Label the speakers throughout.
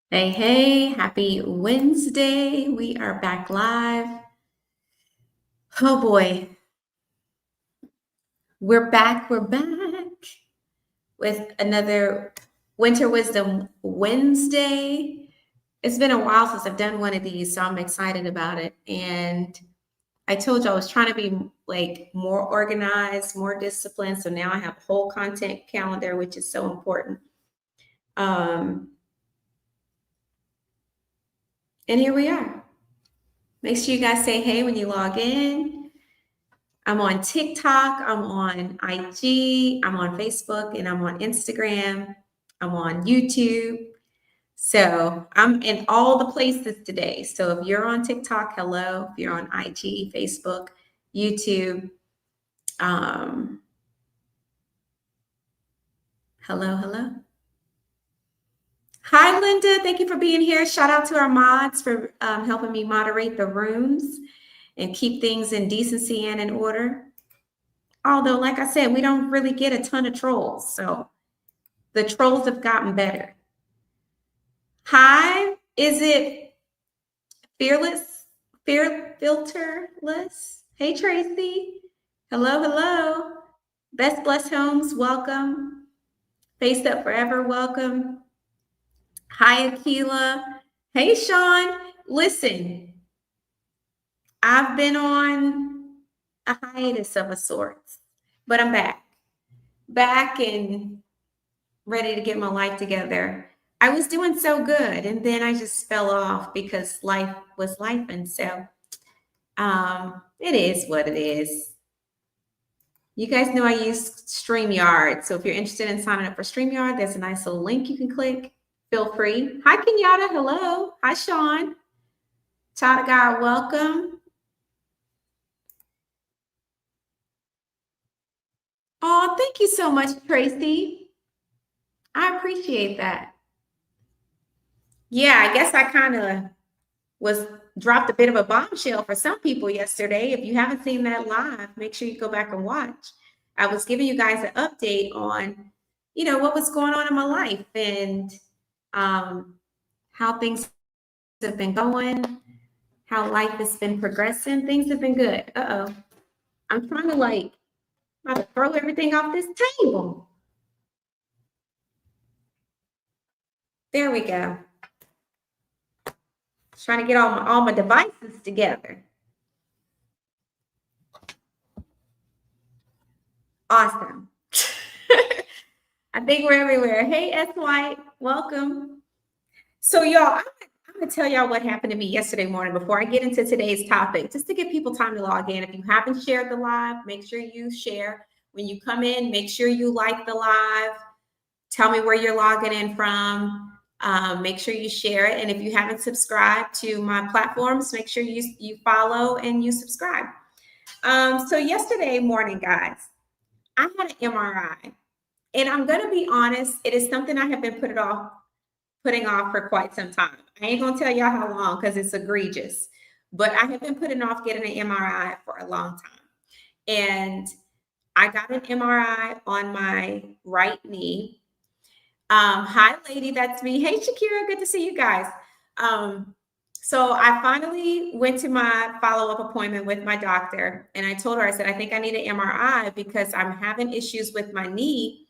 Speaker 1: Hey, hey, happy Wednesday. We are back live. Oh boy, we're back with another Winter Wisdom Wednesday. It's been a while since I've done one of these, so I'm excited about it. And I told you I was trying to be like more organized, more disciplined. So now I have a whole content calendar, which is so important. Um, and here we are. Make sure you guys say hey when you log in. I'm on TikTok, I'm on IG, I'm on Facebook, and I'm on Instagram. I'm on YouTube. So I'm in all the places today. So if you're on TikTok, hello. If you're on IG, Facebook, YouTube, um, hello. Hi, Linda. Thank you for being here. Shout out to our mods for helping me moderate the rooms and keep things in decency and in order. Although, like I said, we don't really get a ton of trolls. So the trolls have gotten better. Hi, is it fearless, filterless? Hey, Tracy. Hello. Best Blessed Homes, welcome. Face Up Forever, welcome. Hi, Akila. Hey, Sean. Listen, I've been on a hiatus of a sort, but I'm back and ready to get my life together. I was doing so good, and then I just fell off because life was life, and so it is what it is. You guys know I use StreamYard, so if you're interested in signing up for StreamYard, there's a nice little link you can click. Feel free. Hi, Kenyatta. Hello. Hi, Sean. Child of God, welcome. Oh, thank you so much, Tracy. I appreciate that. Yeah, I guess I kind of was dropped a bit of a bombshell for some people yesterday. If you haven't seen that live, make sure you go back and watch. I was giving you guys an update on, what was going on in my life and um, how things have been going, how life has been progressing. Things have been good. Uh-oh. I'm trying to about to throw everything off this table. There we go. Trying to get all my devices together. Awesome. I think we're everywhere. Hey, S. White, welcome. So, y'all, I'm going to tell y'all what happened to me yesterday morning before I get into today's topic, just to give people time to log in. If you haven't shared the live, make sure you share. When you come in, make sure you like the live. Tell me where you're logging in from. Make sure you share it. And if you haven't subscribed to my platforms, make sure you follow and you subscribe. So yesterday morning, guys, I had an MRI. And I'm going to be honest, it is something I have been putting off for quite some time. I ain't gonna tell y'all how long because it's egregious, but I have been putting off getting an MRI for a long time. And I got an MRI on my right knee. Hi, lady, that's me. Hey, Shakira, good to see you guys. So I finally went to my follow-up appointment with my doctor, and I told her, I said, I think I need an MRI because I'm having issues with my knee.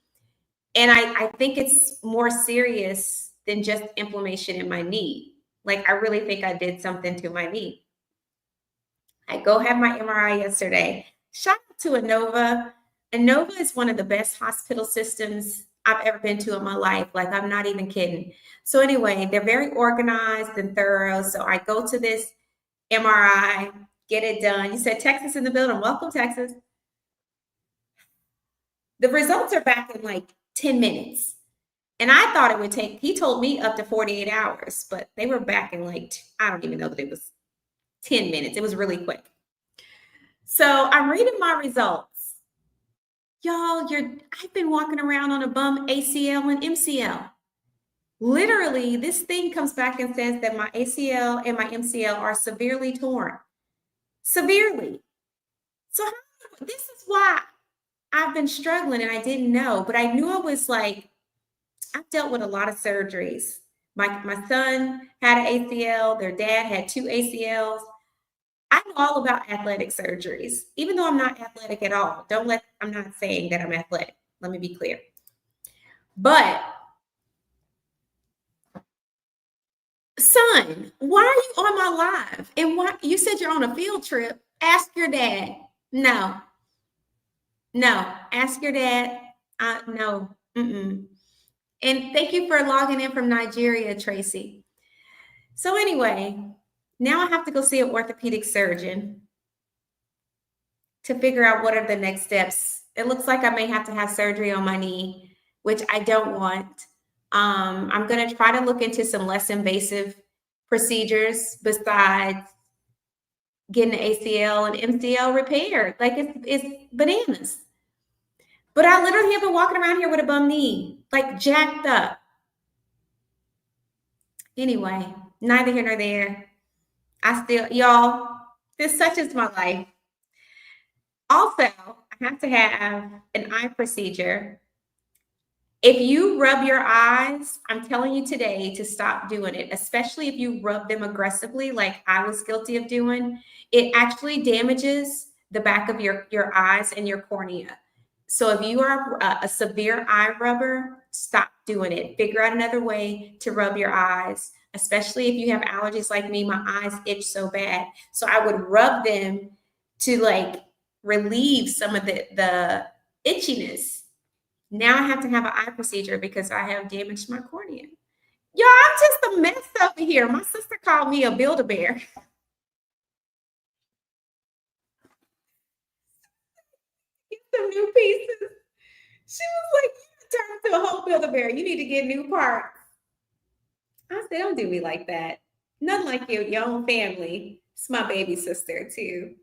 Speaker 1: And I think it's more serious than just inflammation in my knee. Like, I really think I did something to my knee. I go have my MRI yesterday. Shout out to Inova. Inova is one of the best hospital systems I've ever been to in my life. Like, I'm not even kidding. So, anyway, they're very organized and thorough. So, I go to this MRI, get it done. You said Texas in the building. Welcome, Texas. The results are back in like 10 minutes. And I thought it would take, he told me up to 48 hours, but they were back in like, I don't even know that it was 10 minutes. It was really quick. So I'm reading my results. Y'all, I've been walking around on a bum ACL and MCL. Literally, this thing comes back and says that my ACL and my MCL are severely torn. Severely. So this is why I've been struggling and I didn't know, but I knew I was like, I've dealt with a lot of surgeries, My son had an ACL. Their dad had 2 ACLs. I know all about athletic surgeries, even though I'm not athletic at all. I'm not saying that I'm athletic. Let me be clear. But son, why are you on my live? And why you said you're on a field trip? Ask your dad. No, ask your dad. No. Mm-mm. And thank you for logging in from Nigeria, Tracy. So anyway, now I have to go see an orthopedic surgeon to figure out what are the next steps. It looks like I may have to have surgery on my knee, which I don't want. I'm going to try to look into some less invasive procedures besides getting the ACL and MCL repaired. Like it's bananas. But I literally have been walking around here with a bum knee, like jacked up. Anyway, neither here nor there. Y'all, such is my life. Also, I have to have an eye procedure. If you rub your eyes, I'm telling you today to stop doing it, especially if you rub them aggressively, like I was guilty of doing. It actually damages the back of your eyes and your cornea. So if you are a severe eye rubber, stop doing it. Figure out another way to rub your eyes, especially if you have allergies like me. My eyes itch so bad. So I would rub them to like relieve some of the itchiness. Now I have to have an eye procedure because I have damaged my cornea. Y'all, I'm just a mess over here. My sister called me a Build-A-Bear. Get some new pieces. She was like, you turned into a whole Build-A-Bear. You need to get new parts. I said, don't do me like that. Nothing like your own family. It's my baby sister too.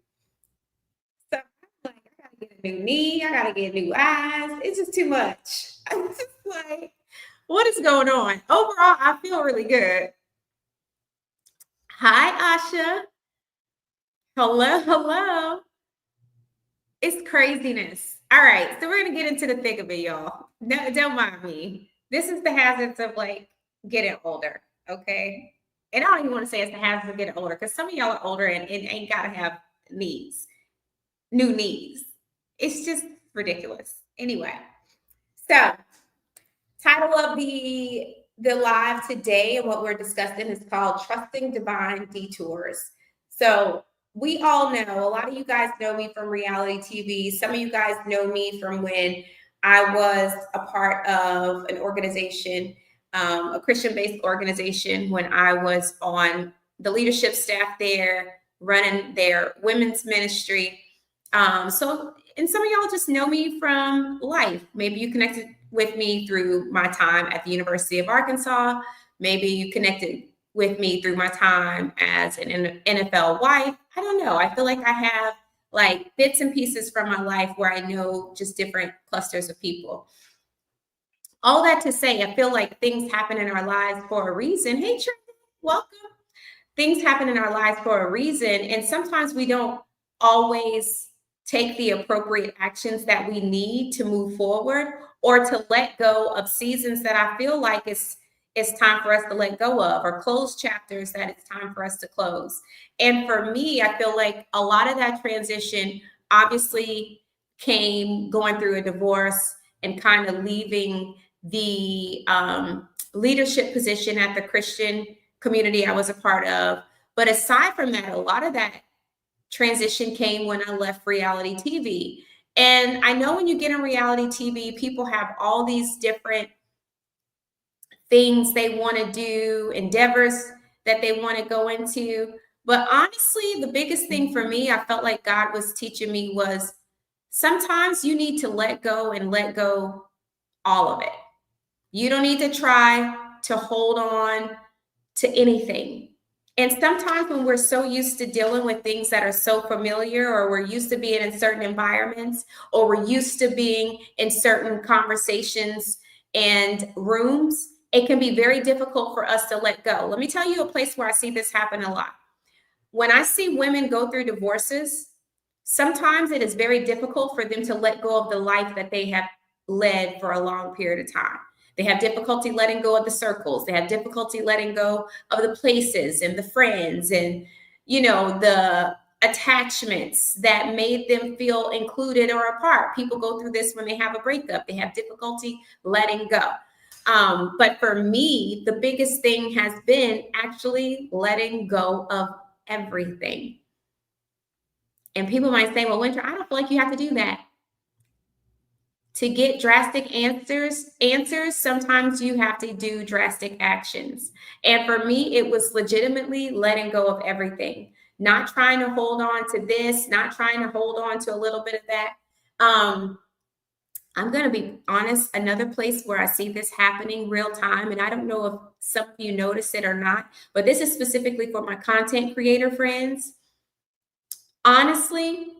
Speaker 1: So I'm like, I gotta get a new knee. I gotta get new eyes. It's just too much. I'm just like, what is going on? Overall, I feel really good. Hi, Asha. Hello. It's craziness. All right, so we're gonna get into the thick of it, y'all. No, don't mind me. This is the hazards of like getting older, okay? And I don't even want to say it's the hazards of getting older because some of y'all are older and ain't gotta have knees, new knees. It's just ridiculous. Anyway, so title of the live today and what we're discussing is called Trusting Divine Detours. So we all know, a lot of you guys know me from reality TV. Some of you guys know me from when I was a part of an organization, a Christian-based organization, when I was on the leadership staff there, running their women's ministry. And some of y'all just know me from life. Maybe you connected with me through my time at the University of Arkansas. Maybe you connected with me through my time as an NFL wife. I don't know. I feel like I have like bits and pieces from my life where I know just different clusters of people. All that to say, I feel like things happen in our lives for a reason. Hey, Trey, welcome. Things happen in our lives for a reason. And sometimes we don't always take the appropriate actions that we need to move forward or to let go of seasons that I feel like it's time for us to let go of, or close chapters that it's time for us to close. And for me, I feel like a lot of that transition obviously came going through a divorce and kind of leaving the leadership position at the Christian community I was a part of. But aside from that, a lot of that transition came when I left reality TV. And I know when you get in reality TV, people have all these different things they want to do, endeavors that they want to go into. But honestly, the biggest thing for me, I felt like God was teaching me was sometimes you need to let go and let go all of it. You don't need to try to hold on to anything. And sometimes when we're so used to dealing with things that are so familiar, or we're used to being in certain environments, or we're used to being in certain conversations and rooms, it can be very difficult for us to let go. Let me tell you a place where I see this happen a lot. When I see women go through divorces, sometimes it is very difficult for them to let go of the life that they have led for a long period of time. They have difficulty letting go of the circles. They have difficulty letting go of the places and the friends and, the attachments that made them feel included or apart. People go through this when they have a breakup. They have difficulty letting go. But for me, the biggest thing has been actually letting go of everything. And people might say, well, Winter, I don't feel like you have to do that. To get drastic answers, sometimes you have to do drastic actions. And for me, it was legitimately letting go of everything, not trying to hold on to this, not trying to hold on to a little bit of that. I'm going to be honest, another place where I see this happening real time, and I don't know if some of you notice it or not, but this is specifically for my content creator friends. Honestly,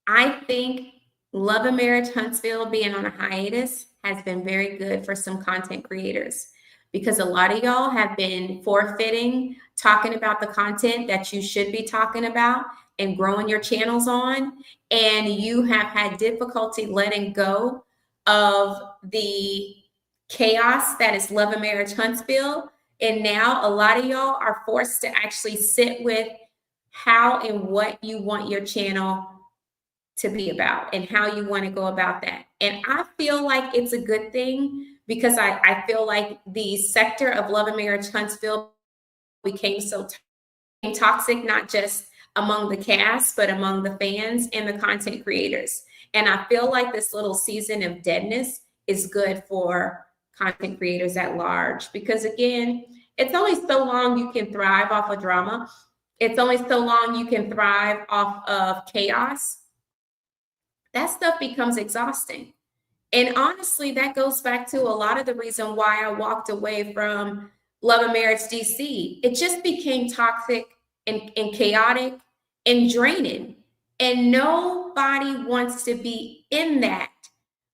Speaker 1: I think Love and Marriage Huntsville being on a hiatus has been very good for some content creators because a lot of y'all have been forfeiting talking about the content that you should be talking about and growing your channels on, and you have had difficulty letting go of the chaos that is Love and Marriage Huntsville. And now a lot of y'all are forced to actually sit with how and what you want your channel to be about and how you want to go about that. And I feel like it's a good thing because I feel like the sector of Love and Marriage Huntsville became so toxic, not just among the cast, but among the fans and the content creators. And I feel like this little season of deadness is good for content creators at large because, again, it's only so long you can thrive off of drama. It's only so long you can thrive off of chaos. That stuff becomes exhausting. And honestly, that goes back to a lot of the reason why I walked away from Love and Marriage DC. It just became toxic and chaotic and draining. And nobody wants to be in that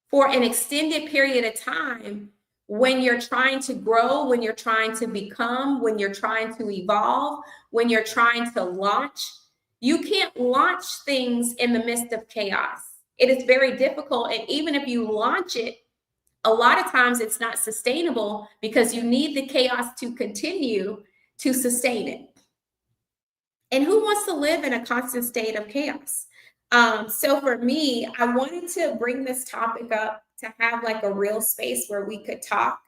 Speaker 1: for an extended period of time when you're trying to grow, when you're trying to become, when you're trying to evolve, when you're trying to launch. You can't launch things in the midst of chaos. It is very difficult. And even if you launch it, a lot of times it's not sustainable because you need the chaos to continue to sustain it. And who wants to live in a constant state of chaos? So for me, I wanted to bring this topic up to have like a real space where we could talk,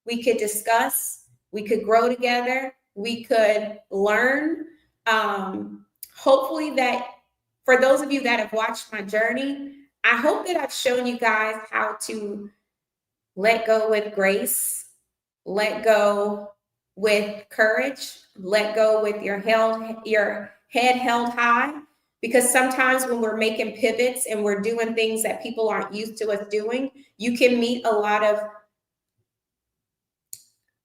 Speaker 1: we could discuss, we could grow together, we could learn. Hopefully that for those of you that have watched my journey, I hope that I've shown you guys how to let go with grace, let go with courage, let go with your head held high. Because sometimes when we're making pivots and we're doing things that people aren't used to us doing, you can meet a lot of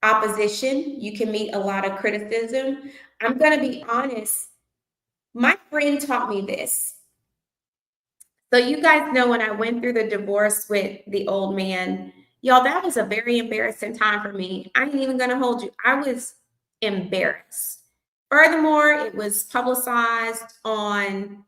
Speaker 1: opposition. You can meet a lot of criticism. I'm going to be honest. My friend taught me this. So you guys know when I went through the divorce with the old man, y'all, that was a very embarrassing time for me. I ain't even going to hold you. I was embarrassed. Furthermore, it was publicized on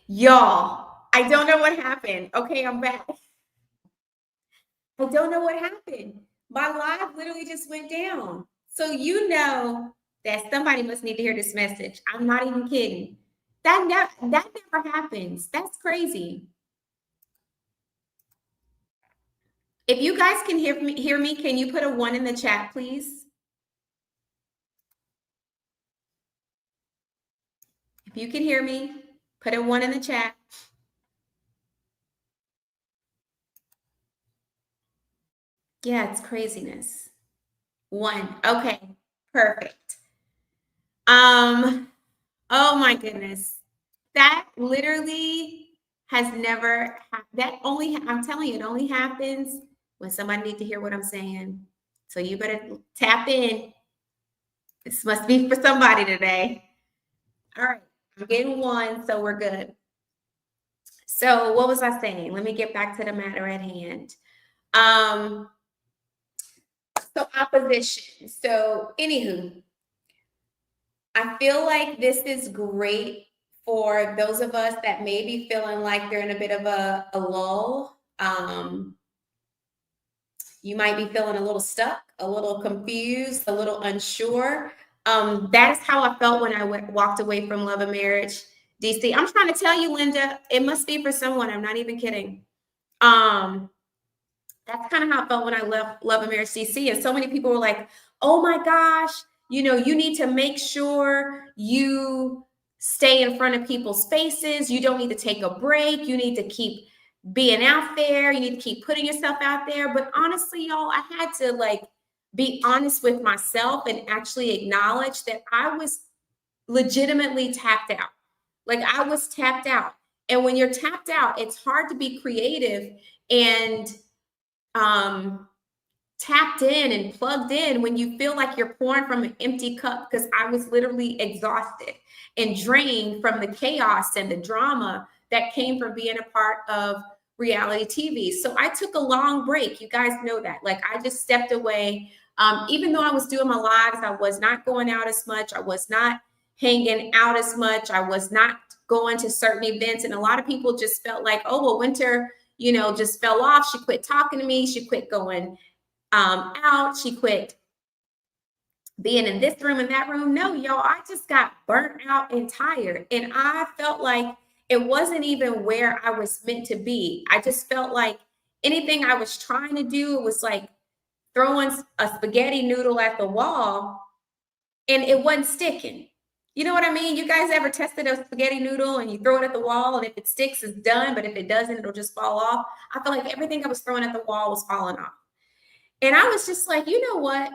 Speaker 1: Y'all, I don't know what happened. Okay, I'm back. I don't know what happened. My live literally just went down. So you know that somebody must need to hear this message. I'm not even kidding. That never happens. That's crazy. If you guys can hear me, can you put a 1 in the chat, please? If you can hear me, put a 1 in the chat. Yeah, it's craziness. 1. Okay, perfect. Oh my goodness. That literally has never that only I'm telling you, it only happens when somebody needs to hear what I'm saying. So you better tap in. This must be for somebody today. All right. I'm getting 1, so we're good. So what was I saying? Let me get back to the matter at hand. So opposition. So anywho, I feel like this is great for those of us that may be feeling like they're in a bit of a lull. You might be feeling a little stuck, a little confused, a little unsure. That is how I felt when I walked away from Love and Marriage DC. I'm trying to tell you, Linda, it must be for someone. I'm not even kidding. That's kind of how I felt when I left Love and Marriage DC. And so many people were like, oh my gosh, you need to make sure you stay in front of people's faces. You don't need to take a break. You need to keep being out there. You need to keep putting yourself out there. But honestly, y'all, I had to be honest with myself and actually acknowledge that I was legitimately tapped out. Like I was tapped out. And when you're tapped out, it's hard to be creative and tapped in and plugged in when you feel like you're pouring from an empty cup, because I was literally exhausted and drained from the chaos and the drama that came from being a part of reality TV. So I took a long break. You guys know that. Like I just stepped away. Even though I was doing my lives, I was not going out as much. I was not hanging out as much. I was not going to certain events. And a lot of people just felt like, oh, well, Winter, just fell off. She quit talking to me. She quit going out. She quit being in this room and that room. No, y'all, I just got burnt out and tired. And I felt like it wasn't even where I was meant to be. I just felt like anything I was trying to do, it was like throwing a spaghetti noodle at the wall and it wasn't sticking. You know what I mean? You guys ever tested a spaghetti noodle and you throw it at the wall and if it sticks, it's done. But if it doesn't, it'll just fall off. I felt like everything I was throwing at the wall was falling off. And I was just like, you know what?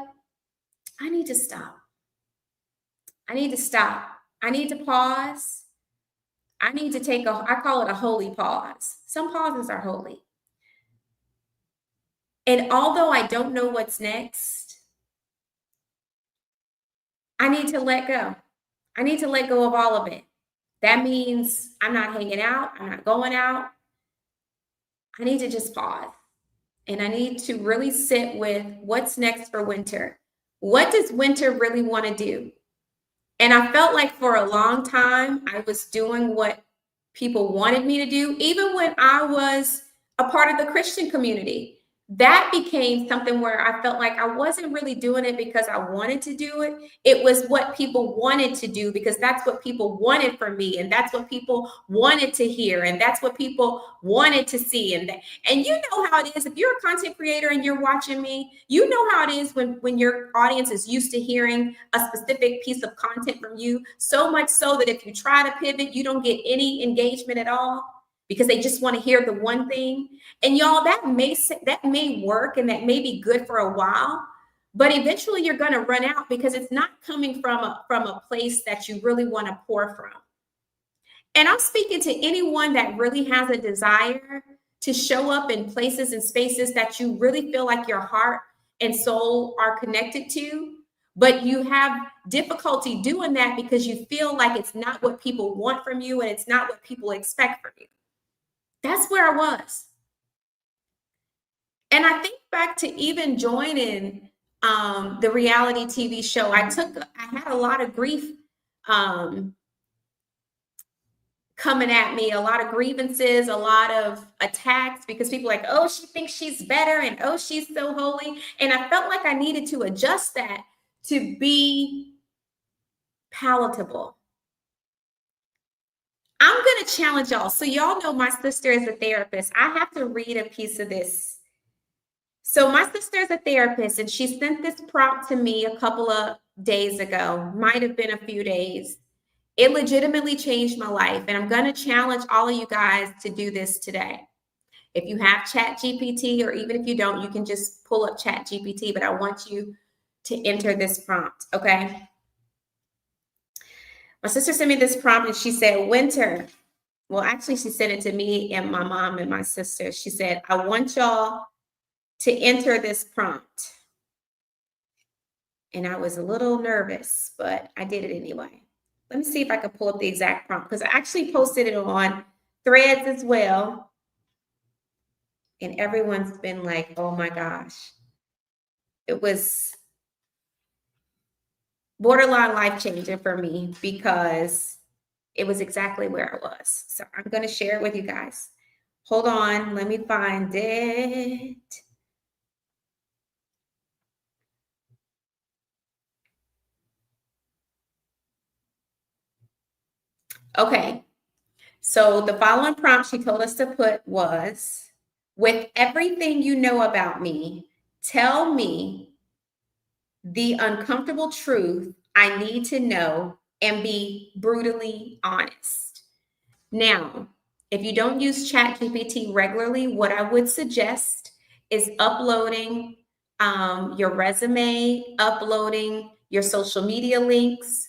Speaker 1: I need to stop. I need to stop. I need to pause. I need to I call it a holy pause. Some pauses are holy. And although I don't know what's next, I need to let go. I need to let go of all of it. That means I'm not hanging out. I'm not going out. I need to just pause. And I need to really sit with what's next for Winter. What does Winter really want to do? And I felt like for a long time, I was doing what people wanted me to do, even when I was a part of the Christian community. That became something where I felt like I wasn't really doing it because I wanted to do it. It was what people wanted to do because that's what people wanted from me. And that's what people wanted to hear. And that's what people wanted to see. And you know how it is. If you're a content creator and you're watching me, you know how it is when your audience is used to hearing a specific piece of content from you, so much so that if you try to pivot, you don't get any engagement at all because they just want to hear the one thing. And y'all, that may work and that may be good for a while, but eventually you're going to run out because it's not coming from a place that you really want to pour from. And I'm speaking to anyone that really has a desire to show up in places and spaces that you really feel like your heart and soul are connected to, but you have difficulty doing that because you feel like it's not what people want from you and it's not what people expect from you. That's where I was. And I think back to even joining the reality TV show. I had a lot of grief coming at me, a lot of grievances, a lot of attacks, because people are like, oh, she thinks she's better, and oh, she's so holy. And I felt like I needed to adjust that to be palatable. I'm going to challenge y'all. So y'all know my sister is a therapist. I have to read a piece of this. So my sister is a therapist, and she sent this prompt to me a couple of days ago, might have been a few days. It legitimately changed my life, and I'm going to challenge all of you guys to do this today. If you have ChatGPT, or even if you don't, you can just pull up ChatGPT, but I want you to enter this prompt, okay? My sister sent me this prompt, and she said, Winter. Well, actually, she sent it to me and my mom and my sister. She said, I want y'all to enter this prompt. And I was a little nervous, but I did it anyway. Let me see if I can pull up the exact prompt, because I actually posted it on Threads as well. And everyone's been like, oh my gosh. It was borderline life-changing for me, because it was exactly where I was. So I'm going to share it with you guys. Hold on. Let me find it. Okay. So the following prompt she told us to put was, with everything you know about me, tell me the uncomfortable truth I need to know and be brutally honest. Now, if you don't use ChatGPT regularly, what I would suggest is uploading your resume, uploading your social media links,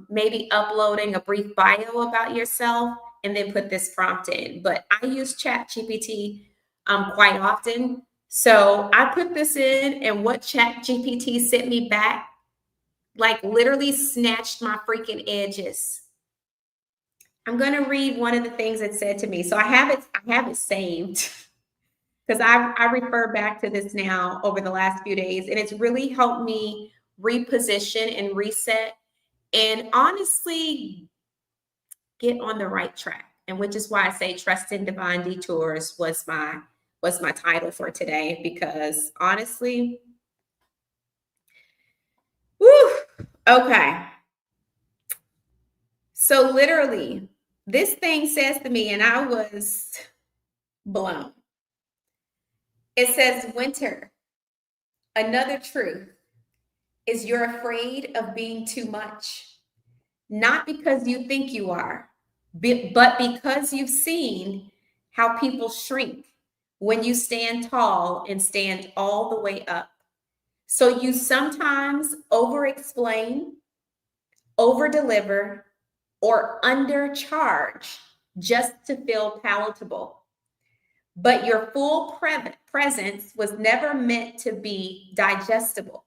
Speaker 1: maybe uploading a brief bio about yourself, and then put this prompt in. But I use ChatGPT quite often. So I put this in, and what ChatGPT sent me back, like, literally snatched my freaking edges. I'm going to read one of the things it said to me. So I have it saved, because I refer back to this now over the last few days, and it's really helped me reposition and reset, and honestly get on the right track. And which is why I say Trust in Divine Detours was my title for today, because honestly, whew, okay. So literally, this thing says to me, and I was blown. It says, Winter, another truth is you're afraid of being too much, not because you think you are, but because you've seen how people shrink when you stand tall and stand all the way up. So you sometimes over-explain, over-deliver, or undercharge just to feel palatable. But your full presence was never meant to be digestible.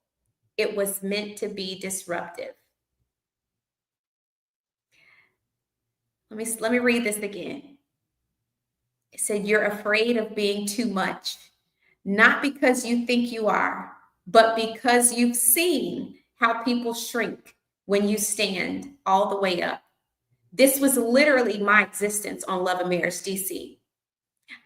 Speaker 1: It was meant to be disruptive. Let me read this again. It said, you're afraid of being too much, not because you think you are, but because you've seen how people shrink when you stand all the way up. This was literally my existence on Love and Marriage DC.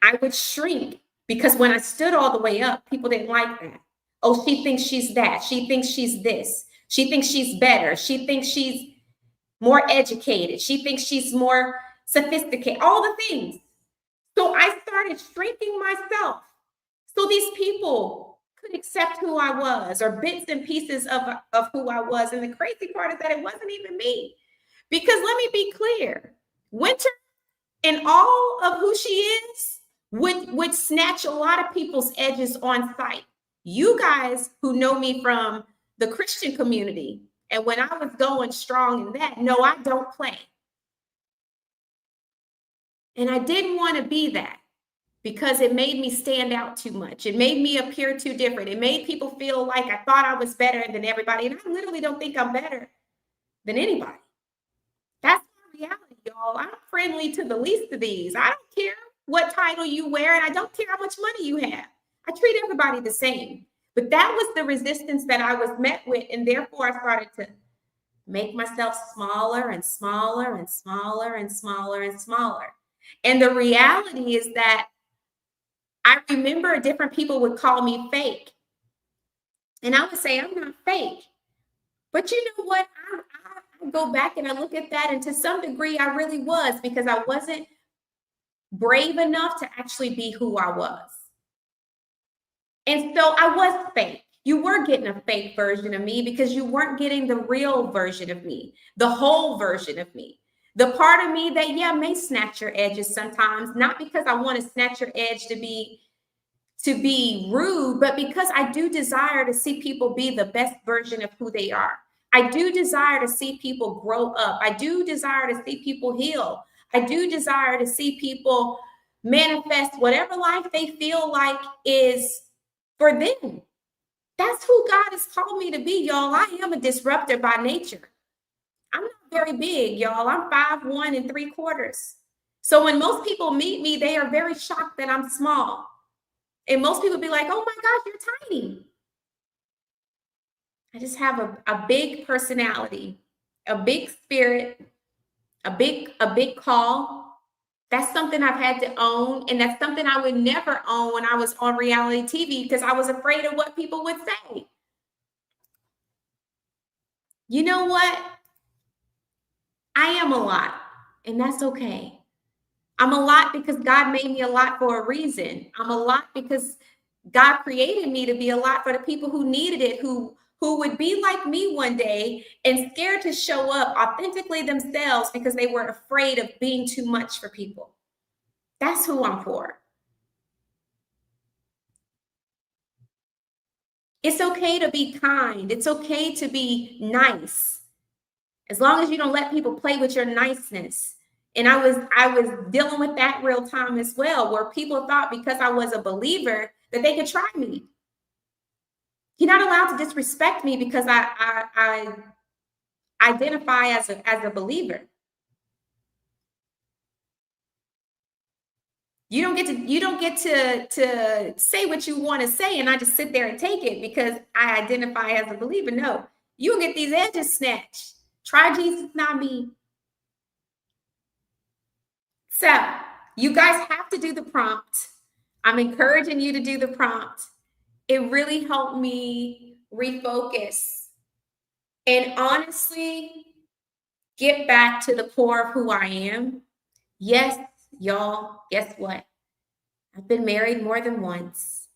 Speaker 1: I would shrink because when I stood all the way up, people didn't like that. Oh, she thinks she's that. She thinks she's this. She thinks she's better. She thinks she's more educated. She thinks she's more sophisticated, all the things. So I started shrinking myself so these people could accept who I was, or bits and pieces of who I was. And the crazy part is that it wasn't even me. Because let me be clear, Winter and all of who she is would snatch a lot of people's edges on sight. You guys who know me from the Christian community, and when I was going strong in that, no, I don't play. And I didn't want to be that, because it made me stand out too much. It made me appear too different. It made people feel like I thought I was better than everybody. And I literally don't think I'm better than anybody. That's my reality, y'all. I'm friendly to the least of these. I don't care what title you wear, and I don't care how much money you have. I treat everybody the same. But that was the resistance that I was met with, and therefore I started to make myself smaller and smaller and smaller and smaller and smaller. And the reality is that I remember different people would call me fake. And I would say, I'm not fake. But you know what? I go back and I look at that, and to some degree, I really was, because I wasn't brave enough to actually be who I was. And so I was fake. You were getting a fake version of me because you weren't getting the real version of me, the whole version of me. The part of me that, yeah, may snatch your edges sometimes, not because I want to snatch your edge to be rude, but because I do desire to see people be the best version of who they are. I do desire to see people grow up. I do desire to see people heal. I do desire to see people manifest whatever life they feel like is for them. That's who God has called me to be, y'all. I am a disruptor by nature. I'm not very big, y'all. I'm 5'1"3/4. So when most people meet me, they are very shocked that I'm small. And most people be like, oh my gosh, you're tiny. I just have a big personality, a big spirit, a big call. That's something I've had to own. And that's something I would never own when I was on reality TV, because I was afraid of what people would say. You know what? I am a lot, and that's okay. I'm a lot because God made me a lot for a reason. I'm a lot because God created me to be a lot for the people who needed it, who would be like me one day and scared to show up authentically themselves because they were afraid of being too much for people. That's who I'm for. It's okay to be kind. It's okay to be nice, as long as you don't let people play with your niceness. And I was dealing with that real time as well, where people thought because I was a believer that they could try me. You're not allowed to disrespect me because I identify as a believer. You don't get to say what you want to say and I just sit there and take it because I identify as a believer. No, you'll get these edges snatched. Try Jesus, not me. So you guys have to do the prompt. I'm encouraging you to do the prompt. It really helped me refocus and honestly get back to the core of who I am. Yes, y'all, guess what? I've been married more than once.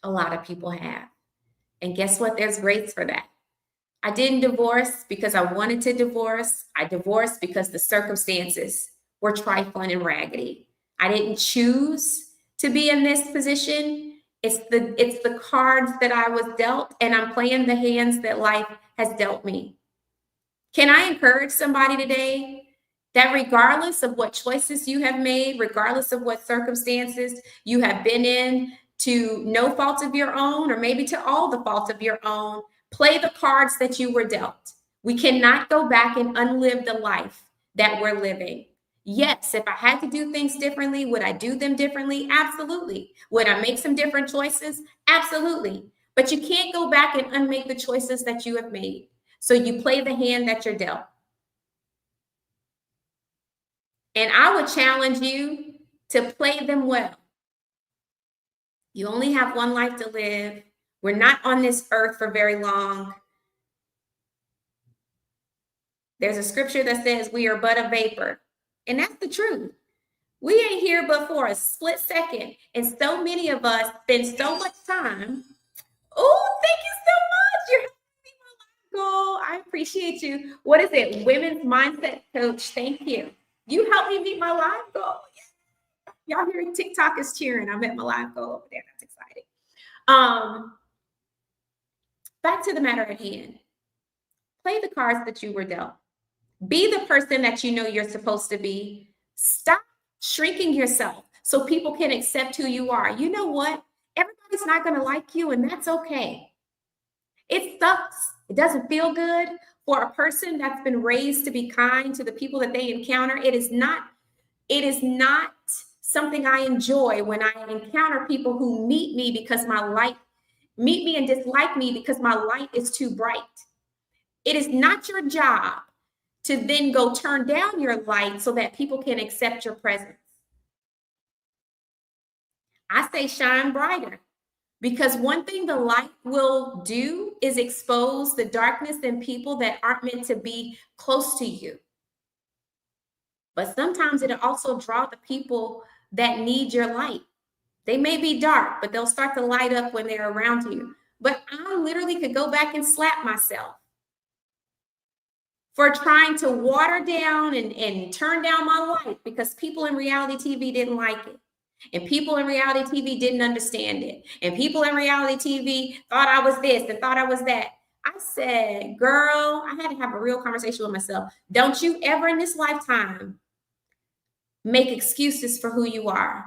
Speaker 1: A lot of people have. And guess what? There's grace for that. I didn't divorce because I wanted to divorce. I divorced because the circumstances were trifling and raggedy. I didn't choose to be in this position. It's the cards that I was dealt, and I'm playing the hands that life has dealt me. Can I encourage somebody today that regardless of what choices you have made, regardless of what circumstances you have been in, to no fault of your own, or maybe to all the fault of your own, play the cards that you were dealt. We cannot go back and unlive the life that we're living. Yes, if I had to do things differently, would I do them differently? Absolutely. Would I make some different choices? Absolutely. But you can't go back and unmake the choices that you have made. So you play the hand that you're dealt. And I would challenge you to play them well. You only have one life to live. We're not on this earth for very long. There's a scripture that says we are but a vapor. And that's the truth. We ain't here but for a split second. And so many of us spend so much time. Oh, thank you so much. You're helping me my life goal. I appreciate you. What is it? Women's Mindset Coach. Thank you. You helped me meet my life goal. Y'all hearing TikTok is cheering. I'm at my live goal over there. That's exciting. Back to the matter at hand. Play the cards that you were dealt. Be the person that you know you're supposed to be. Stop shrinking yourself so people can accept who you are. You know what? Everybody's not going to like you, and that's okay. It sucks. It doesn't feel good for a person that's been raised to be kind to the people that they encounter. It is not something I enjoy when I encounter people who meet me and dislike me because my light is too bright. It is not your job to then go turn down your light so that people can accept your presence. I say shine brighter, because one thing the light will do is expose the darkness in people that aren't meant to be close to you. But sometimes it'll also draw the people that need your light. They may be dark, but they'll start to light up when they're around you. But I literally could go back and slap myself for trying to water down and turn down my light because people in reality TV didn't like it. And people in reality TV didn't understand it. And people in reality TV thought I was this and thought I was that. I said, girl, I had to have a real conversation with myself. Don't you ever in this lifetime make excuses for who you are.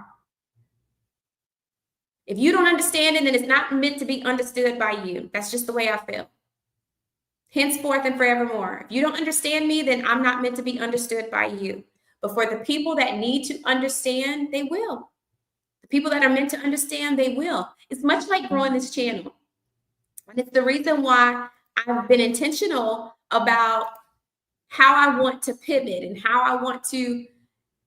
Speaker 1: If you don't understand it, then it's not meant to be understood by you. That's just the way I feel. Henceforth and forevermore. If you don't understand me, then I'm not meant to be understood by you. But for the people that need to understand, they will. The people that are meant to understand, they will. It's much like growing this channel. And it's the reason why I've been intentional about how I want to pivot and how I want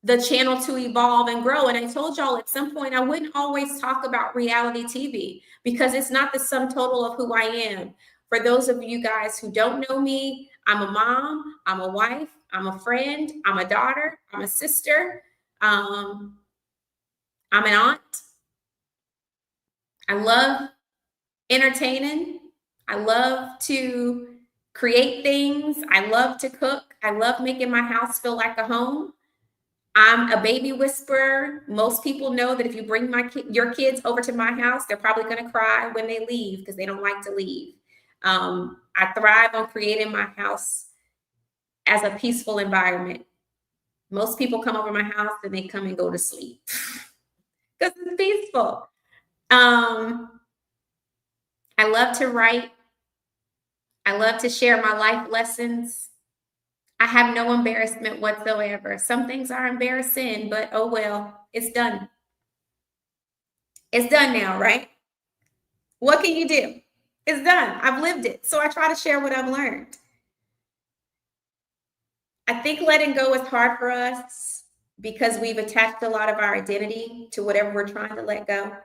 Speaker 1: the channel to evolve and grow. And I told y'all at some point, I wouldn't always talk about reality TV because it's not the sum total of who I am. For those of you guys who don't know me, I'm a mom, I'm a wife, I'm a friend, I'm a daughter, I'm a sister, I'm an aunt. I love entertaining. I love to create things. I love to cook. I love making my house feel like a home. I'm a baby whisperer. Most people know that if you bring your kids over to my house, they're probably going to cry when they leave because they don't like to leave. I thrive on creating my house as a peaceful environment. Most people come over my house and they come and go to sleep because it's peaceful. I love to write. I love to share my life lessons. I have no embarrassment whatsoever. Some things are embarrassing, but oh well, it's done. It's done now, right? What can you do? It's done. I've lived it. So I try to share what I've learned. I think letting go is hard for us because we've attached a lot of our identity to whatever we're trying to let go.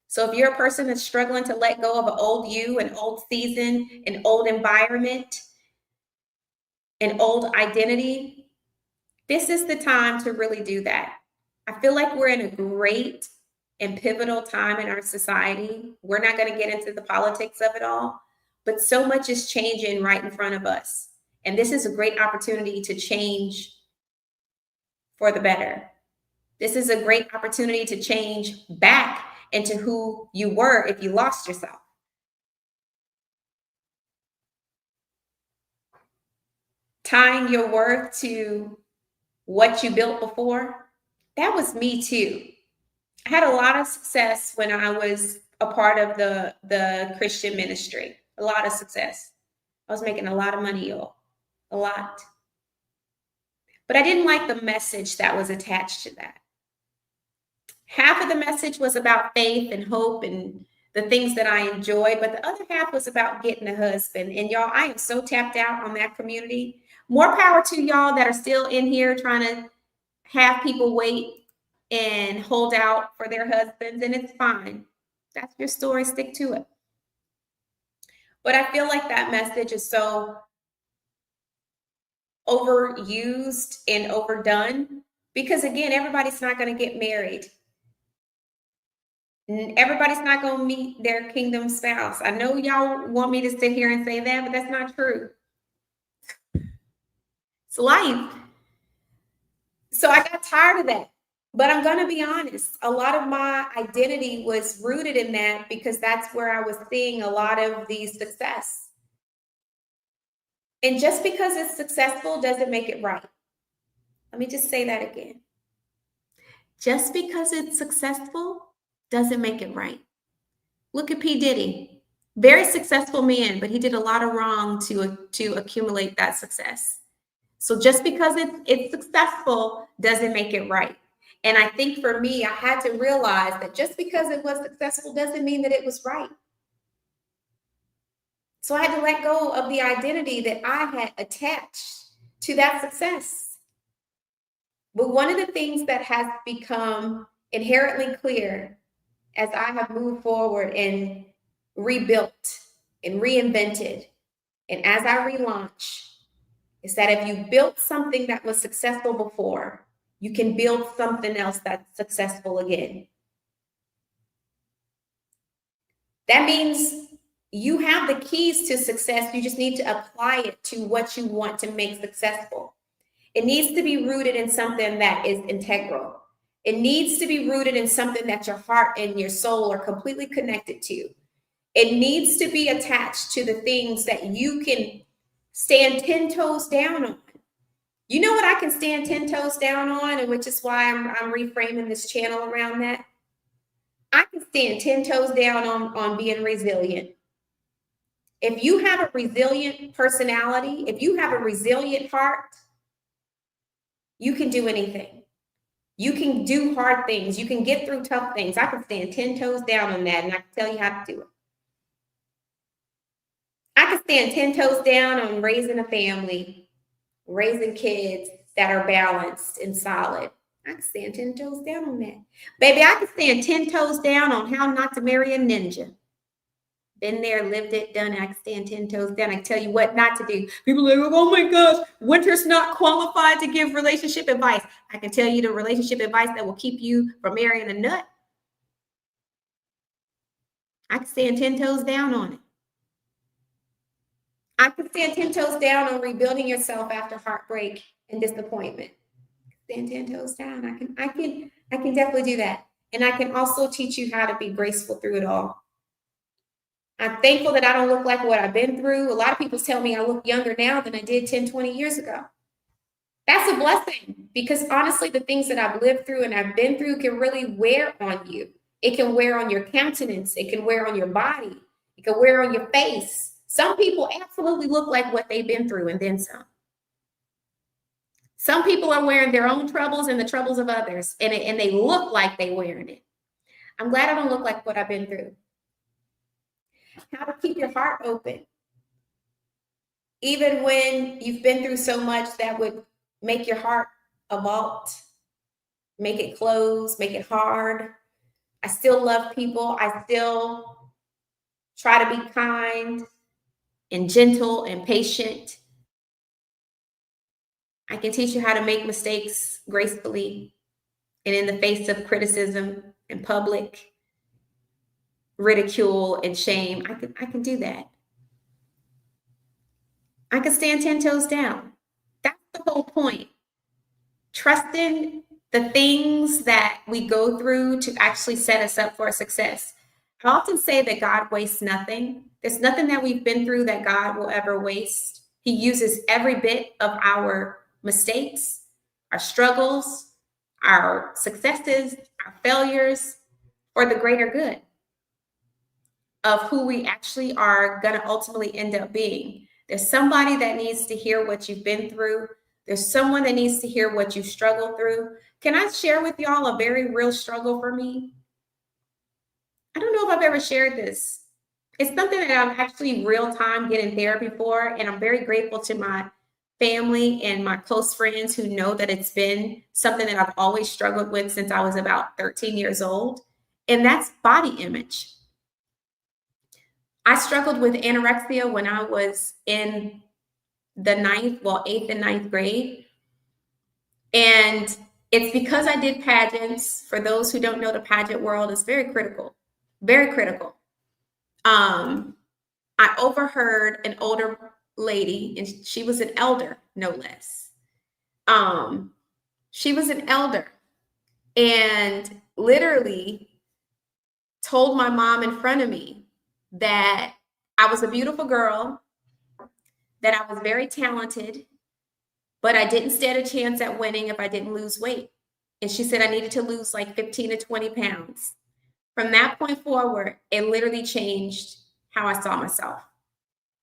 Speaker 1: So if you're a person that's struggling to let go of an old you, an old season, an old environment, an old identity, this is the time to really do that. I feel like we're in a great and pivotal time in our society. We're not going to get into the politics of it all, but so much is changing right in front of us. And this is a great opportunity to change for the better. This is a great opportunity to change back into who you were if you lost yourself. Tying your worth to what you built before, that was me too. I had a lot of success when I was a part of the Christian ministry. A lot of success. I was making a lot of money, y'all. A lot. But I didn't like the message that was attached to that. Half of the message was about faith and hope and the things that I enjoyed, but the other half was about getting a husband. And y'all, I am so tapped out on that community. More power to y'all that are still in here trying to have people wait and hold out for their husbands, and it's fine. That's your story, stick to it. But I feel like that message is so overused and overdone because, again, everybody's not going to get married. Everybody's not going to meet their kingdom spouse. I know y'all want me to sit here and say that, but that's not true. It's life. So I got tired of that. But I'm going to be honest, a lot of my identity was rooted in that because that's where I was seeing a lot of the success. And just because it's successful doesn't make it right. Let me just say that again. Just because it's successful doesn't make it right. Look at P. Diddy. Very successful man, but he did a lot of wrong to accumulate that success. So just because it's successful doesn't make it right. And I think for me, I had to realize that just because it was successful doesn't mean that it was right. So I had to let go of the identity that I had attached to that success. But one of the things that has become inherently clear as I have moved forward and rebuilt and reinvented, and as I relaunch, is that if you built something that was successful before, you can build something else that's successful again. That means you have the keys to success. You just need to apply it to what you want to make successful. It needs to be rooted in something that is integral. It needs to be rooted in something that your heart and your soul are completely connected to. It needs to be attached to the things that you can stand 10 toes down on. You know what I can stand 10 toes down on, and which is why I'm reframing this channel around that? I can stand 10 toes down on being resilient. If you have a resilient personality, if you have a resilient heart, you can do anything. You can do hard things. You can get through tough things. I can stand 10 toes down on that, and I can tell you how to do it. I can stand 10 toes down on raising a family, raising kids that are balanced and solid. I can stand 10 toes down on that. Baby, I can stand 10 toes down on how not to marry a ninja. Been there, lived it, done it. I can stand 10 toes down. I can tell you what not to do. People are like, oh my gosh, Winter's not qualified to give relationship advice. I can tell you the relationship advice that will keep you from marrying a nut. I can stand 10 toes down on it. I can stand 10 toes down on rebuilding yourself after heartbreak and disappointment. Stand 10 toes down. I can definitely do that. And I can also teach you how to be graceful through it all. I'm thankful that I don't look like what I've been through. A lot of people tell me I look younger now than I did 10, 20 years ago. That's a blessing, because honestly, the things that I've lived through and I've been through can really wear on you. It can wear on your countenance. It can wear on your body. It can wear on your face. Some people absolutely look like what they've been through and then some. Some people are wearing their own troubles and the troubles of others, and they look like they're wearing it. I'm glad I don't look like what I've been through. How to keep your heart open. Even when you've been through so much that would make your heart a vault, make it close, make it hard. I still love people. I still try to be kind and gentle and patient. I can teach you how to make mistakes gracefully and in the face of criticism and public ridicule and shame. I can do that. I can stand 10 toes down. That's the whole point. Trusting the things that we go through to actually set us up for success. I often say that God wastes nothing. There's nothing that we've been through that God will ever waste. He uses every bit of our mistakes, our struggles, our successes, our failures for the greater good of who we actually are going to ultimately end up being. There's somebody that needs to hear what you've been through. There's someone that needs to hear what you struggled through. Can I share with y'all a very real struggle for me? I don't know if I've ever shared this. It's something that I'm actually real time getting therapy for, and I'm very grateful to my family and my close friends who know that it's been something that I've always struggled with since I was about 13 years old, and that's body image. I struggled with anorexia when I was in the 8th and 9th grade. And it's because I did pageants. For those who don't know, the pageant world is very critical, very critical. I overheard an older lady, and she was an elder, no less. She was an elder and literally told my mom in front of me that I was a beautiful girl, that I was very talented, but I didn't stand a chance at winning if I didn't lose weight. And she said I needed to lose like 15 to 20 pounds. From that point forward, it literally changed how I saw myself.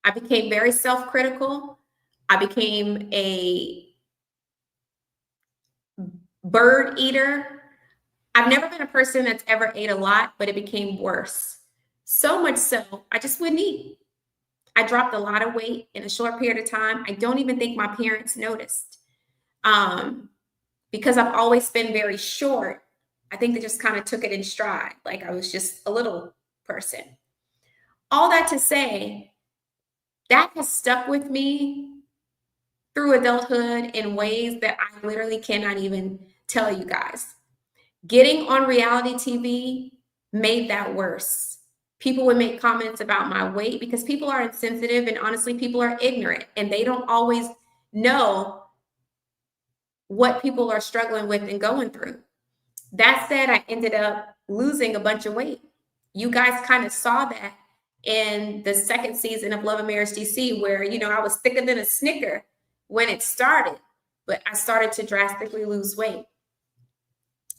Speaker 1: I became very self-critical. I became a bird eater. I've never been a person that's ever ate a lot, but it became worse. So much so, I just wouldn't eat. I dropped a lot of weight in a short period of time. I don't even think my parents noticed. Because I've always been very short, I think they just kind of took it in stride. Like I was just a little person. All that to say, that has stuck with me through adulthood in ways that I literally cannot even tell you guys. Getting on reality TV made that worse. People would make comments about my weight because people are insensitive, and honestly, people are ignorant and they don't always know what people are struggling with and going through. That said, I ended up losing a bunch of weight. You guys kind of saw that in the second season of Love and Marriage DC, where, I was thicker than a Snicker when it started, but I started to drastically lose weight.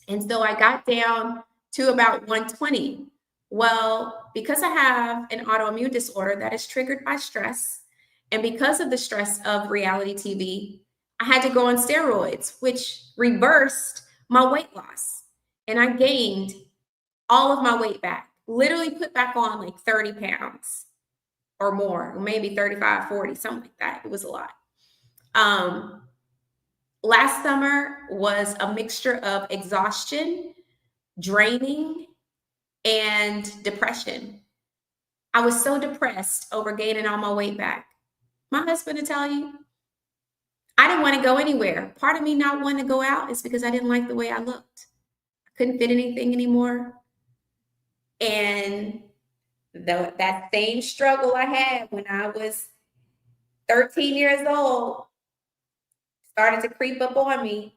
Speaker 1: And so I got down to about 120. Well, because I have an autoimmune disorder that is triggered by stress, and because of the stress of reality TV, I had to go on steroids, which reversed my weight loss. And I gained all of my weight back, literally put back on like 30 pounds or more, maybe 35, 40, something like that. It was a lot. Last summer was a mixture of exhaustion, draining, and depression. I was so depressed over gaining all my weight back. My husband will tell you, I didn't want to go anywhere. Part of me not wanting to go out is because I didn't like the way I looked. I couldn't fit anything anymore. And that same struggle I had when I was 13 years old started to creep up on me.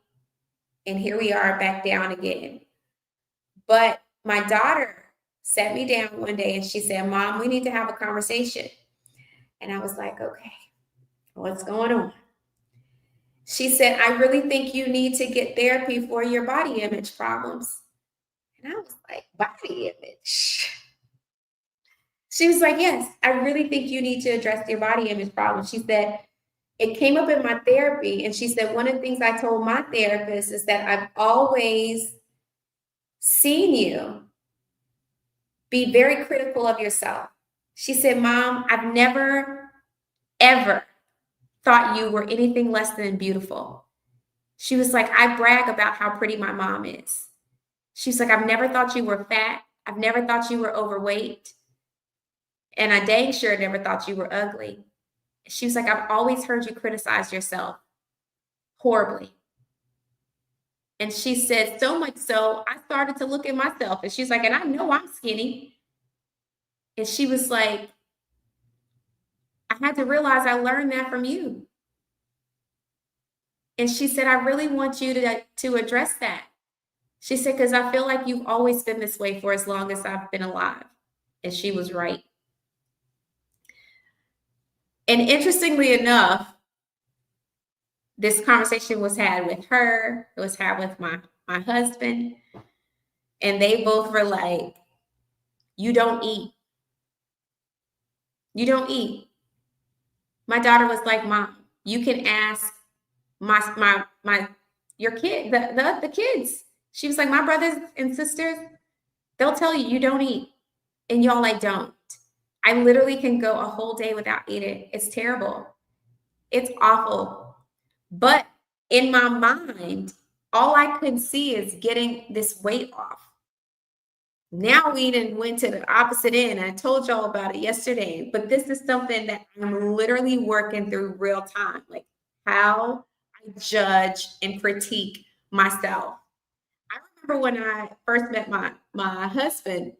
Speaker 1: And here we are back down again. But my daughter sat me down one day and she said, Mom, we need to have a conversation. And I was like, okay, what's going on? She said, I really think you need to get therapy for your body image problems. And I was like, body image? She was like, yes, I really think you need to address your body image problem. She said, it came up in my therapy. And she said, one of the things I told my therapist is that I've always seen you be very critical of yourself. She said, Mom, I've never, ever thought you were anything less than beautiful. She was like, I brag about how pretty my mom is. She's like, I've never thought you were fat. I've never thought you were overweight. And I dang sure never thought you were ugly. She was like, I've always heard you criticize yourself horribly. And she said, so much so, I started to look at myself. And she's like, and I know I'm skinny. And she was like, I had to realize I learned that from you. And she said, I really want you to address that. She said, because I feel like you've always been this way for as long as I've been alive. And she was right. And interestingly enough, this conversation was had with her. It was had with my husband. And they both were like, you don't eat. You don't eat. My daughter was like, Mom, you can ask your kid, the kids. She was like, my brothers and sisters, they'll tell you you don't eat. And y'all, I don't. I literally can go a whole day without eating. It's terrible. It's awful. But in my mind, all I could see is getting this weight off. Now we went to the opposite end. I told y'all about it yesterday, but this is something that I'm literally working through real time, like how I judge and critique myself. I remember when I first met my husband,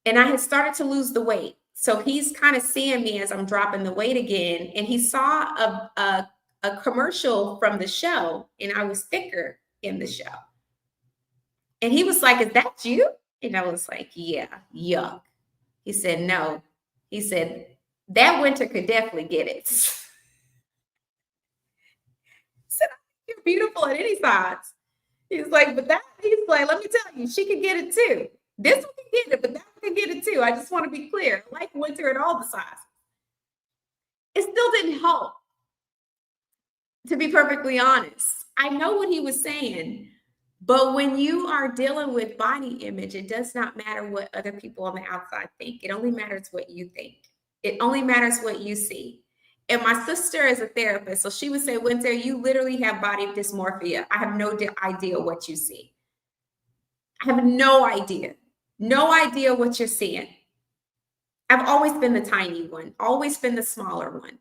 Speaker 1: and I had started to lose the weight. So he's kind of seeing me as I'm dropping the weight again, and he saw a commercial from the show, and I was thicker in the show. And he was like, is that you? And I was like, yeah, yuck. He said, no. He said, that winter could definitely get it. He said, you're beautiful at any size. He's like, he's like, let me tell you, she can get it too. This one can get it, but that one can get it too. I just want to be clear. I like winter at all the sizes. It still didn't help, to be perfectly honest. I know what he was saying. But when you are dealing with body image, it does not matter what other people on the outside think. It only matters what you think. It only matters what you see. And my sister is a therapist, so she would say, Winter, you literally have body dysmorphia. I have no idea what you see. I have no idea what you're seeing. I've always been the tiny one, always been the smaller one.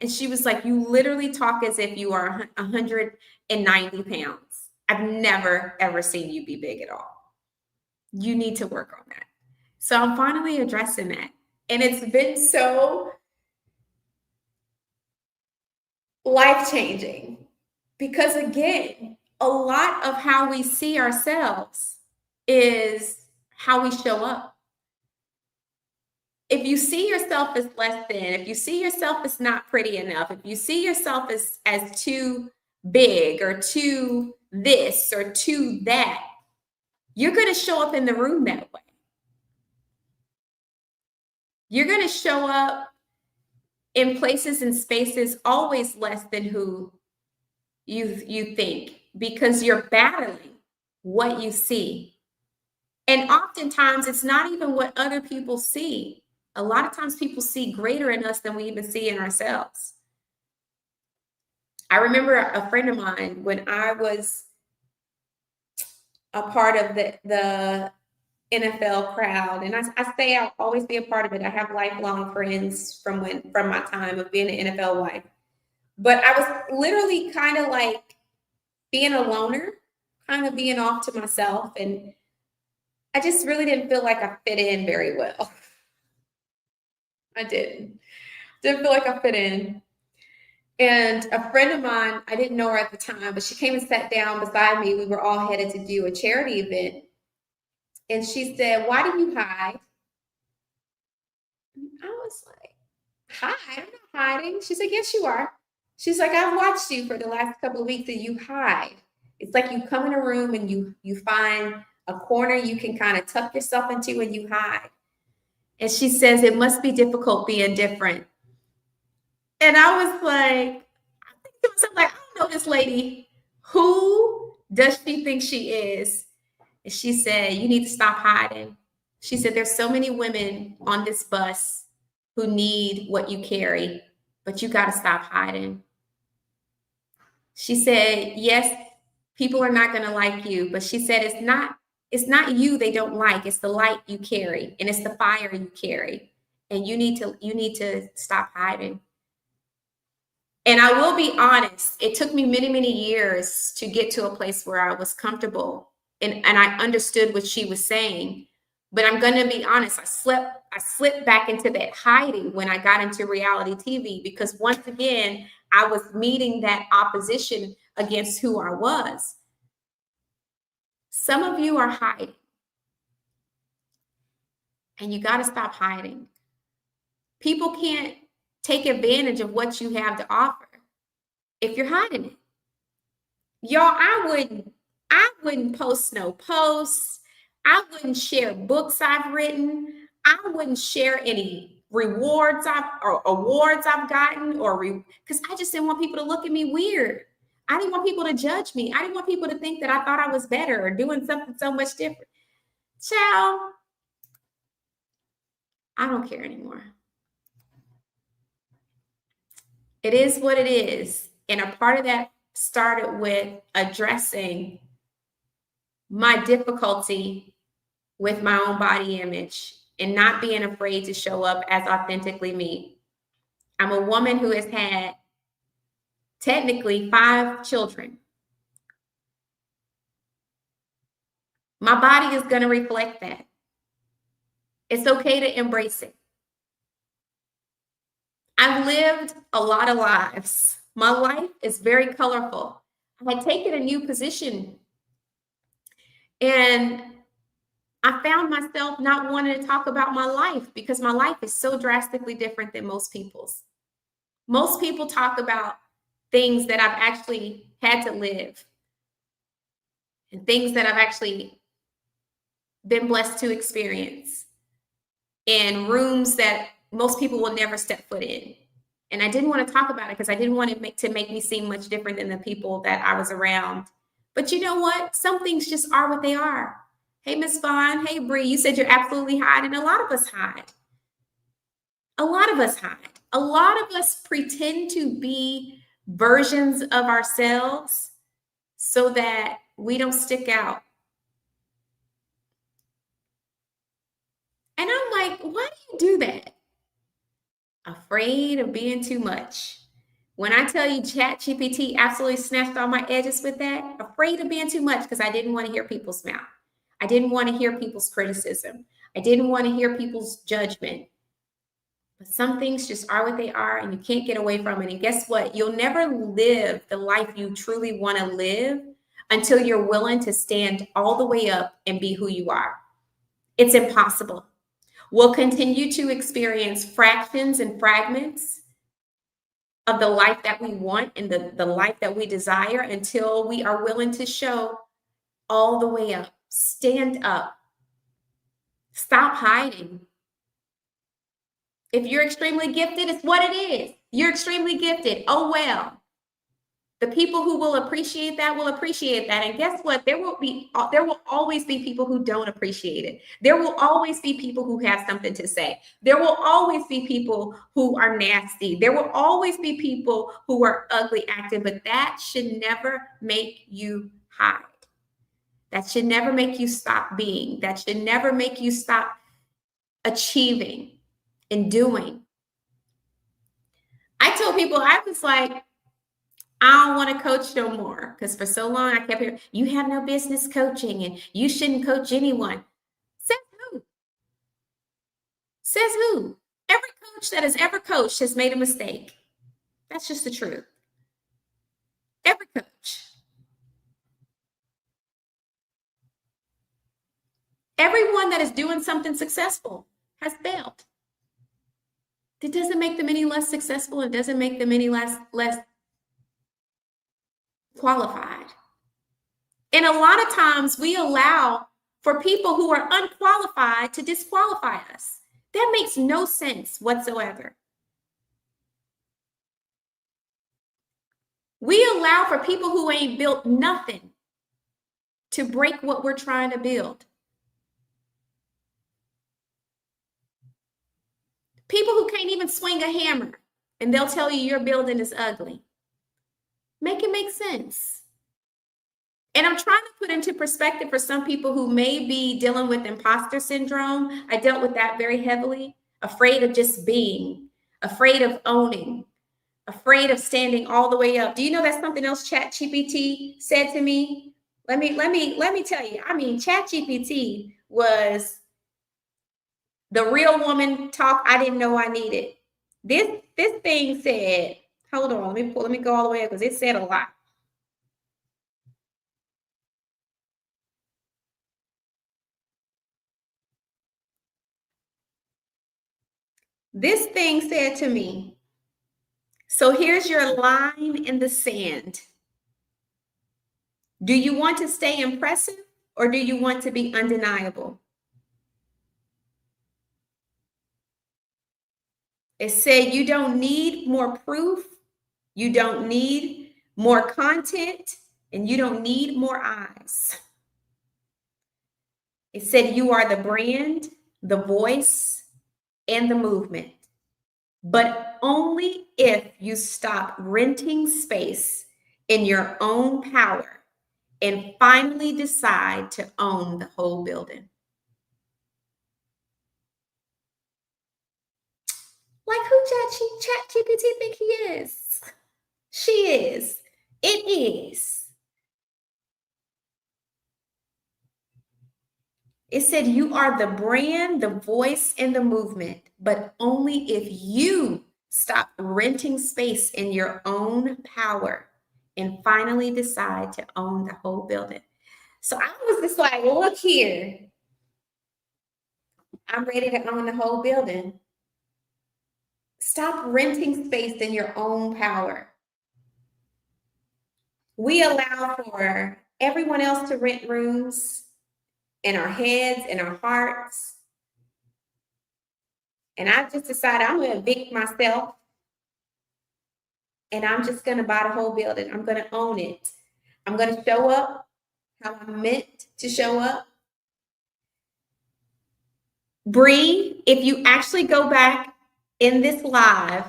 Speaker 1: And she was like, you literally talk as if you are 190 pounds. I've never, ever seen you be big at all. You need to work on that. So I'm finally addressing that. And it's been so life-changing because, again, a lot of how we see ourselves is how we show up. If you see yourself as less than, if you see yourself as not pretty enough, if you see yourself as too big or too this or too that, you're going to show up in the room that way. You're going to show up in places and spaces always less than who you think, because you're battling what you see. And oftentimes it's not even what other people see. A lot of times people see greater in us than we even see in ourselves. I remember a friend of mine, when I was a part of the NFL crowd, and I say I'll always be a part of it. I have lifelong friends from my time of being an NFL wife. But I was literally kind of like being a loner, kind of being off to myself. And I just really didn't feel like I fit in very well. I didn't feel like I fit in. And a friend of mine, I didn't know her at the time, but she came and sat down beside me. We were all headed to do a charity event. And she said, why do you hide? I was like, hide? I'm not hiding. She's like, yes, you are. She's like, I've watched you for the last couple of weeks and you hide. It's like you come in a room and you find a corner you can kind of tuck yourself into and you hide. And she says, it must be difficult being different. And I was like, I don't know this lady. Who does she think she is? And she said, you need to stop hiding. She said, there's so many women on this bus who need what you carry, but you got to stop hiding. She said, yes, people are not going to like you, but she said, it's not you they don't like, it's the light you carry, and it's the fire you carry. And you need to stop hiding. And I will be honest, it took me many, many years to get to a place where I was comfortable and I understood what she was saying. But I'm going to be honest, I slipped back into that hiding when I got into reality TV, because once again, I was meeting that opposition against who I was. Some of you are hiding, and you got to stop hiding. People can't take advantage of what you have to offer if you're hiding it. Y'all, I wouldn't post no posts. I wouldn't share books I've written. I wouldn't share any awards I've gotten, because I just didn't want people to look at me weird. I didn't want people to judge me. I didn't want people to think that I thought I was better or doing something so much different. Child, I don't care anymore. It is what it is. And a part of that started with addressing my difficulty with my own body image and not being afraid to show up as authentically me. I'm a woman who has had technically 5 children. My body is going to reflect that. It's okay to embrace it. I've lived a lot of lives. My life is very colorful. I had taken a new position, and I found myself not wanting to talk about my life because my life is so drastically different than most people's. Most people talk about things that I've actually had to live and things that I've actually been blessed to experience in rooms that most people will never step foot in. And I didn't want to talk about it because I didn't want it to make me seem much different than the people that I was around. But you know what? Some things just are what they are. Hey, Miss Vaughn. Hey, Bree. You said you're absolutely hiding. A lot of us hide. A lot of us hide. A lot of us pretend to be versions of ourselves so that we don't stick out. And I'm like, why do you do that? Afraid of being too much. When I tell you ChatGPT absolutely snatched all my edges with that, afraid of being too much because I didn't want to hear people's mouth. I didn't want to hear people's criticism. I didn't want to hear people's judgment. But some things just are what they are and you can't get away from it. And guess what? You'll never live the life you truly want to live until you're willing to stand all the way up and be who you are. It's impossible. We'll continue to experience fractions and fragments of the life that we want and the life that we desire until we are willing to show all the way up. Stand up. Stop hiding. If you're extremely gifted, it's what it is. You're extremely gifted. Oh, well. The people who will appreciate that will appreciate that. And guess what? There will always be people who don't appreciate it. There will always be people who have something to say. There will always be people who are nasty. There will always be people who are ugly acting, but that should never make you hide. That should never make you stop being. That should never make you stop achieving and doing. I told people, I was like, I don't want to coach no more because for so long I kept hearing, you have no business coaching and you shouldn't coach anyone. Says who? Says who? Every coach that has ever coached has made a mistake. That's just the truth. Every coach. Everyone that is doing something successful has failed. It doesn't make them any less successful. It doesn't make them any less qualified. And a lot of times we allow for people who are unqualified to disqualify us. That makes no sense whatsoever. We allow for people who ain't built nothing to break what we're trying to build. People who can't even swing a hammer, and they'll tell you your building is ugly. Make it make sense. And I'm trying to put into perspective for some people who may be dealing with imposter syndrome. I dealt with that very heavily, afraid of just being, afraid of owning, afraid of standing all the way up. Do you know that's something else ChatGPT said to me? Let me tell you. I mean, ChatGPT was the real woman talk I didn't know I needed. This thing said, hold on, let me go all the way up because it said a lot. This thing said to me, so here's your line in the sand. Do you want to stay impressive or do you want to be undeniable? It said you don't need more proof, you don't need more content, and you don't need more eyes. It said you are the brand, the voice, and the movement, but only if you stop renting space in your own power and finally decide to own the whole building. Like who ChatGPT think he is? She is. It is. It said you are the brand, the voice, and the movement, but only if you stop renting space in your own power and finally decide to own the whole building. So I was just like, look here. I'm ready to own the whole building. Stop renting space in your own power. We allow for everyone else to rent rooms in our heads, in our hearts. And I just decided I'm going to evict myself. And I'm just going to buy the whole building. I'm going to own it. I'm going to show up how I'm meant to show up. Bree, if you actually go back in this live,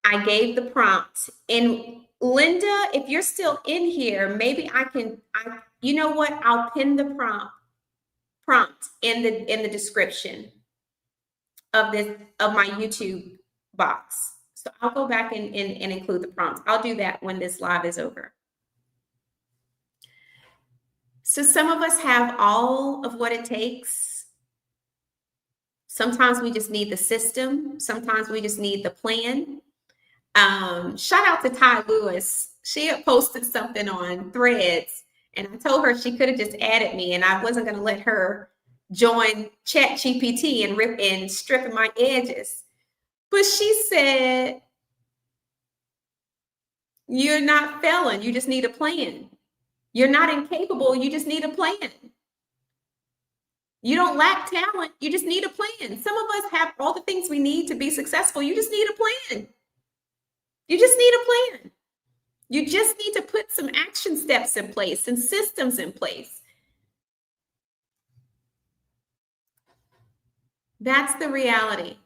Speaker 1: I gave the prompt. And Linda, if you're still in here, maybe you know what? I'll pin the prompt in the description of my YouTube box. So I'll go back and include the prompt. I'll do that when this live is over. So some of us have all of what it takes. Sometimes we just need the system. Sometimes we just need the plan. Shout out to Ty Lewis. She had posted something on Threads, and I told her she could have just added me, and I wasn't going to let her join ChatGPT and rip and stripping my edges. But she said, you're not failing. You just need a plan. You're not incapable. You just need a plan. You don't lack talent. You just need a plan. Some of us have all the things we need to be successful. You just need a plan. You just need a plan. You just need to put some action steps in place and systems in place. That's the reality.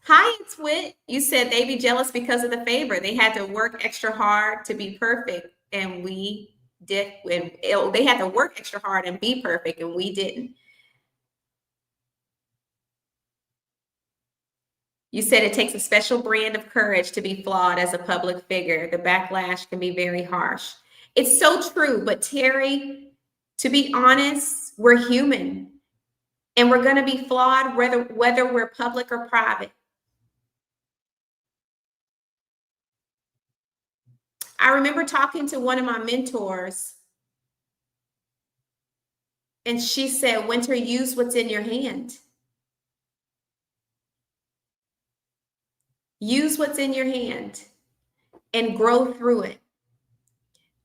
Speaker 1: Hi, it's Wit. You said they be jealous because of the favor. They had to work extra hard to be perfect, and we did. They had to work extra hard and be perfect, and we didn't. You said it takes a special brand of courage to be flawed as a public figure. The backlash can be very harsh. It's so true. But Terry, to be honest, we're human, and we're going to be flawed whether we're public or private. I remember talking to one of my mentors, and she said, Winter, use what's in your hand. Use what's in your hand and grow through it.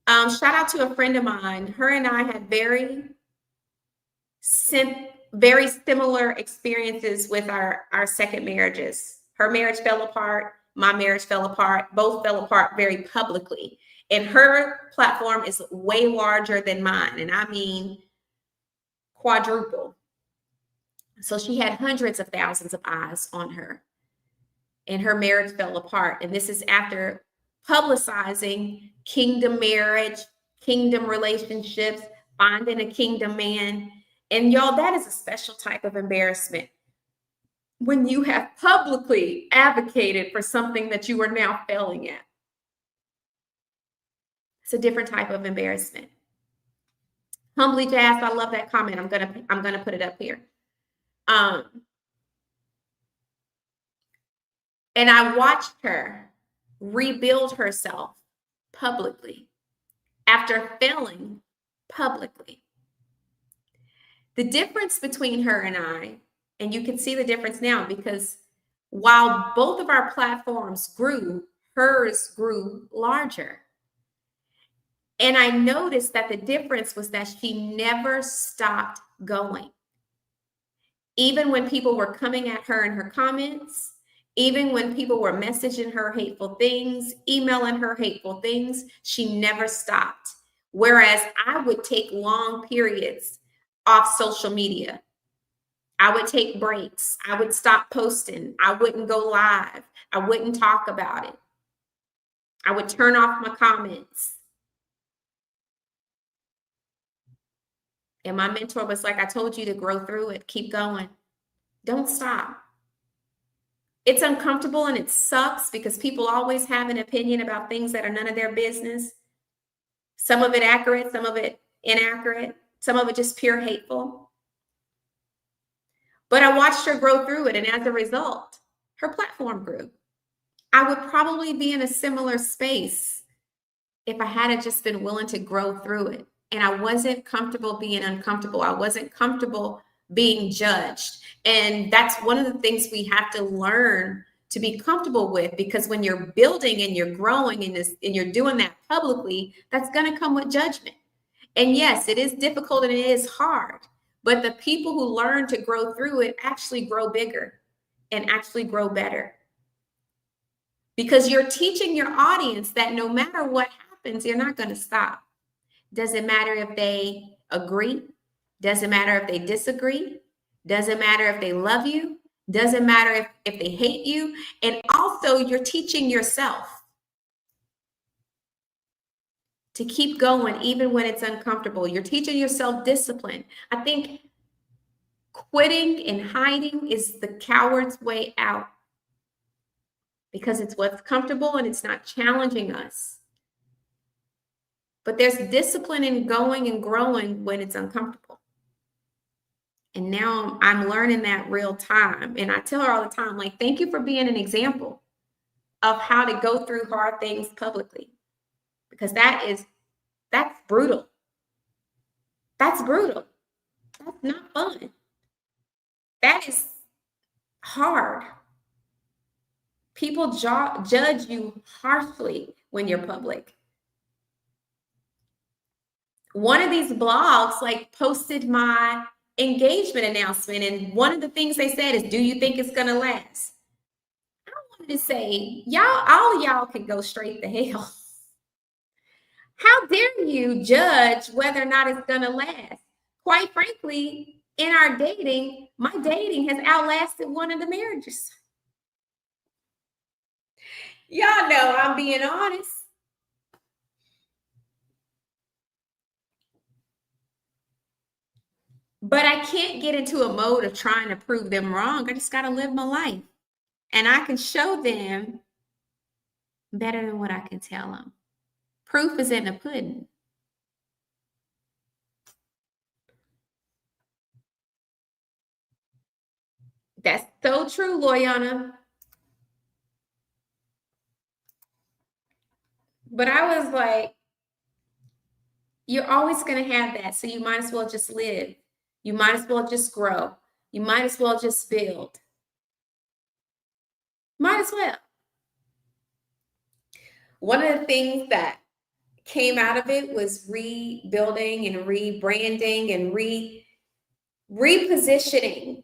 Speaker 1: Shout out to a friend of mine. Her and I had very similar experiences with our second marriages. Her marriage fell apart. My marriage fell apart. Both fell apart very publicly. And her platform is way larger than mine. And I mean quadruple. So she had hundreds of thousands of eyes on her. And her marriage fell apart. And this is after publicizing kingdom marriage, kingdom relationships, finding a kingdom man. And y'all, that is a special type of embarrassment. When you have publicly advocated for something that you are now failing at. It's a different type of embarrassment. Humbly Jazz, I love that comment. I'm gonna put it up here. And I watched her rebuild herself publicly after failing publicly. The difference between her and I, and you can see the difference now, because while both of our platforms grew, hers grew larger. And I noticed that the difference was that she never stopped going. Even when people were coming at her in her comments, even when people were messaging her hateful things, emailing her hateful things, she never stopped. Whereas I would take long periods off social media. I would take breaks. I would stop posting. I wouldn't go live. I wouldn't talk about it. I would turn off my comments. And my mentor was like, I told you to grow through it. Keep going. Don't stop. It's uncomfortable and it sucks because people always have an opinion about things that are none of their business. Some of it accurate, some of it inaccurate, some of it just pure hateful. But I watched her grow through it, and as a result, her platform grew. I would probably be in a similar space if I hadn't just been willing to grow through it. And I wasn't comfortable being uncomfortable. I wasn't comfortable being judged. And that's one of the things we have to learn to be comfortable with, because when you're building and you're growing and you're doing that publicly, that's going to come with judgment. And yes, it is difficult and it is hard, but the people who learn to grow through it actually grow bigger and actually grow better. Because you're teaching your audience that no matter what happens, you're not going to stop. Doesn't matter if they agree. Doesn't matter if they disagree. Doesn't matter if they love you. Doesn't matter if they hate you. And also, you're teaching yourself to keep going even when it's uncomfortable. You're teaching yourself discipline. I think quitting and hiding is the coward's way out because it's what's comfortable and it's not challenging us. But there's discipline in going and growing when it's uncomfortable. And now I'm learning that real time. And I tell her all the time, like, thank you for being an example of how to go through hard things publicly. Because that's brutal. That's brutal. That's not fun. That is hard. People judge you harshly when you're public. One of these blogs like posted my engagement announcement, and one of the things they said is, do you think it's gonna last? I wanted to say, all y'all can go straight to hell. How dare you judge whether or not it's gonna last? Quite frankly, in our dating, my dating has outlasted one of the marriages. Y'all know I'm being honest. But I can't get into a mode of trying to prove them wrong. I just got to live my life. And I can show them better than what I can tell them. Proof is in the pudding. That's so true, Loyana. But I was like, you're always going to have that. So you might as well just live. You might as well just grow. You might as well just build. Might as well. One of the things that came out of it was rebuilding and rebranding and repositioning.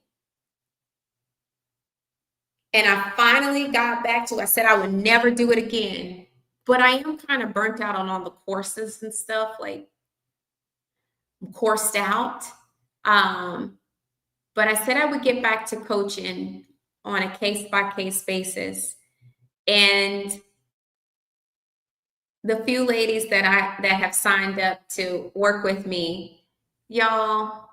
Speaker 1: And I finally got back to, I said I would never do it again. But I am kind of burnt out on all the courses and stuff. Like, I'm coursed out. But I said I would get back to coaching on a case-by-case basis. And the few ladies that have signed up to work with me, y'all,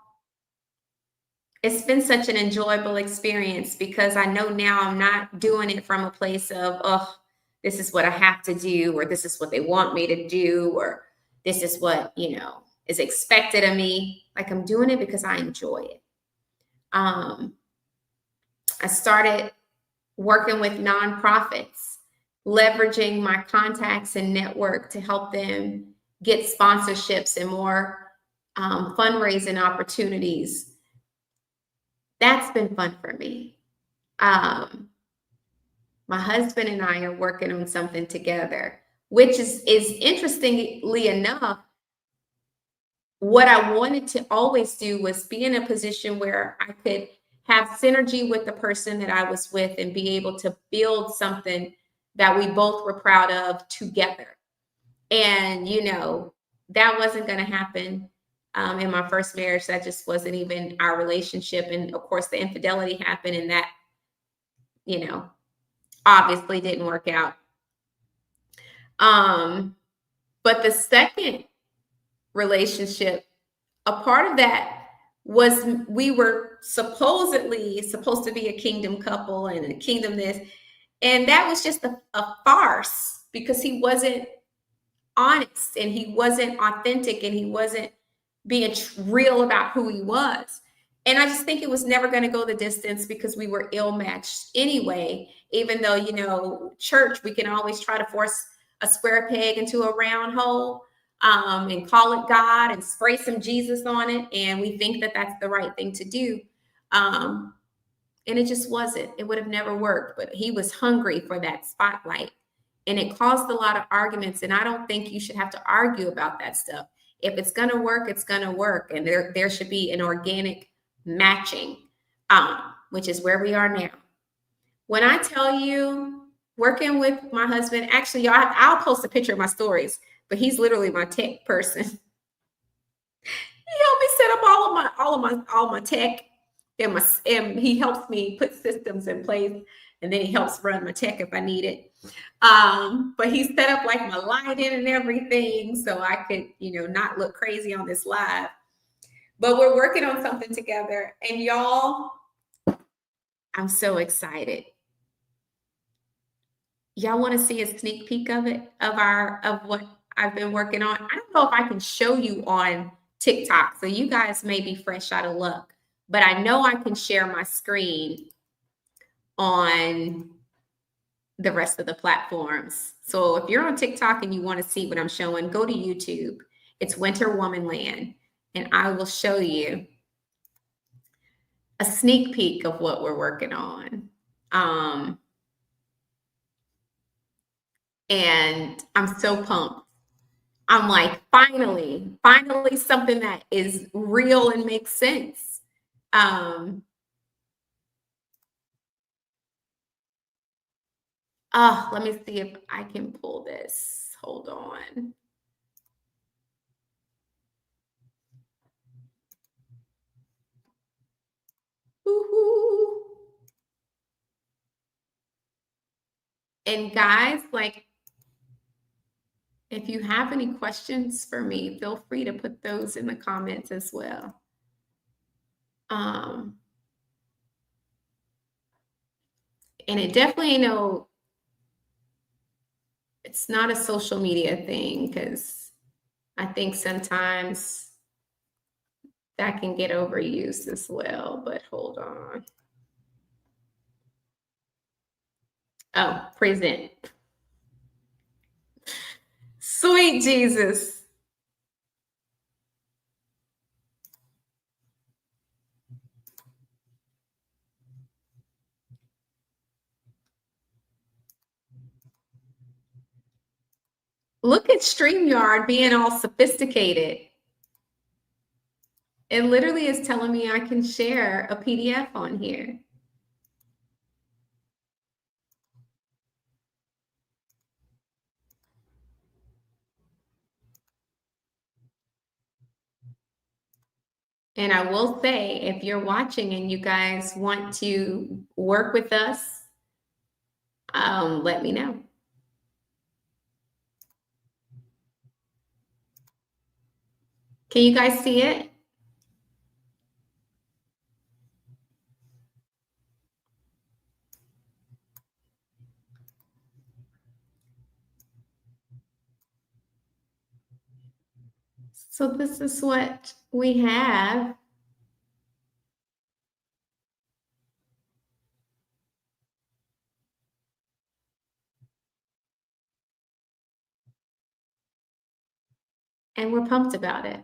Speaker 1: it's been such an enjoyable experience because I know now I'm not doing it from a place of, oh, this is what I have to do, or this is what they want me to do, or this is what, is expected of me. Like, I'm doing it because I enjoy it. I started working with nonprofits, leveraging my contacts and network to help them get sponsorships and more fundraising opportunities. That's been fun for me. My husband and I are working on something together, which is interestingly enough, what I wanted to always do was be in a position where I could have synergy with the person that I was with and be able to build something that we both were proud of together. And, that wasn't going to happen in my first marriage. That just wasn't even our relationship. And of course, the infidelity happened, and that, obviously didn't work out. But the second relationship, a part of that was we were supposedly supposed to be a kingdom couple and a kingdom this, and that was just a farce because he wasn't honest and he wasn't authentic and he wasn't being real about who he was. And I just think it was never going to go the distance because we were ill-matched anyway, even though, church, we can always try to force a square peg into a round hole. And call it God and spray some Jesus on it. And we think that that's the right thing to do. And it just wasn't. It would have never worked. But he was hungry for that spotlight. And it caused a lot of arguments. And I don't think you should have to argue about that stuff. If it's going to work, it's going to work. And there should be an organic matching, which is where we are now. When I tell you, working with my husband, actually, y'all, I'll post a picture of my stories. But he's literally my tech person. He helped me set up all my tech. and he helps me put systems in place, and then he helps run my tech if I need it. But he set up like my lighting and everything so I could, not look crazy on this live. But we're working on something together, and y'all, I'm so excited. Y'all want to see a sneak peek of it, of what I've been working on? I don't know if I can show you on TikTok, so you guys may be fresh out of luck, but I know I can share my screen on the rest of the platforms. So if you're on TikTok and you want to see what I'm showing, go to YouTube. It's Winter Womanland, and I will show you a sneak peek of what we're working on. And I'm so pumped. I'm like, finally something that is real and makes sense. Let me see if I can pull this. Hold on. Woo-hoo. And guys, like, if you have any questions for me, feel free to put those in the comments as well. And it definitely, it's not a social media thing, because I think sometimes that can get overused as well, but hold on. Oh, present. Sweet Jesus. Look at StreamYard being all sophisticated. It literally is telling me I can share a PDF on here. And I will say, if you're watching and you guys want to work with us, let me know. Can you guys see it? So this is what we have. And we're pumped about it.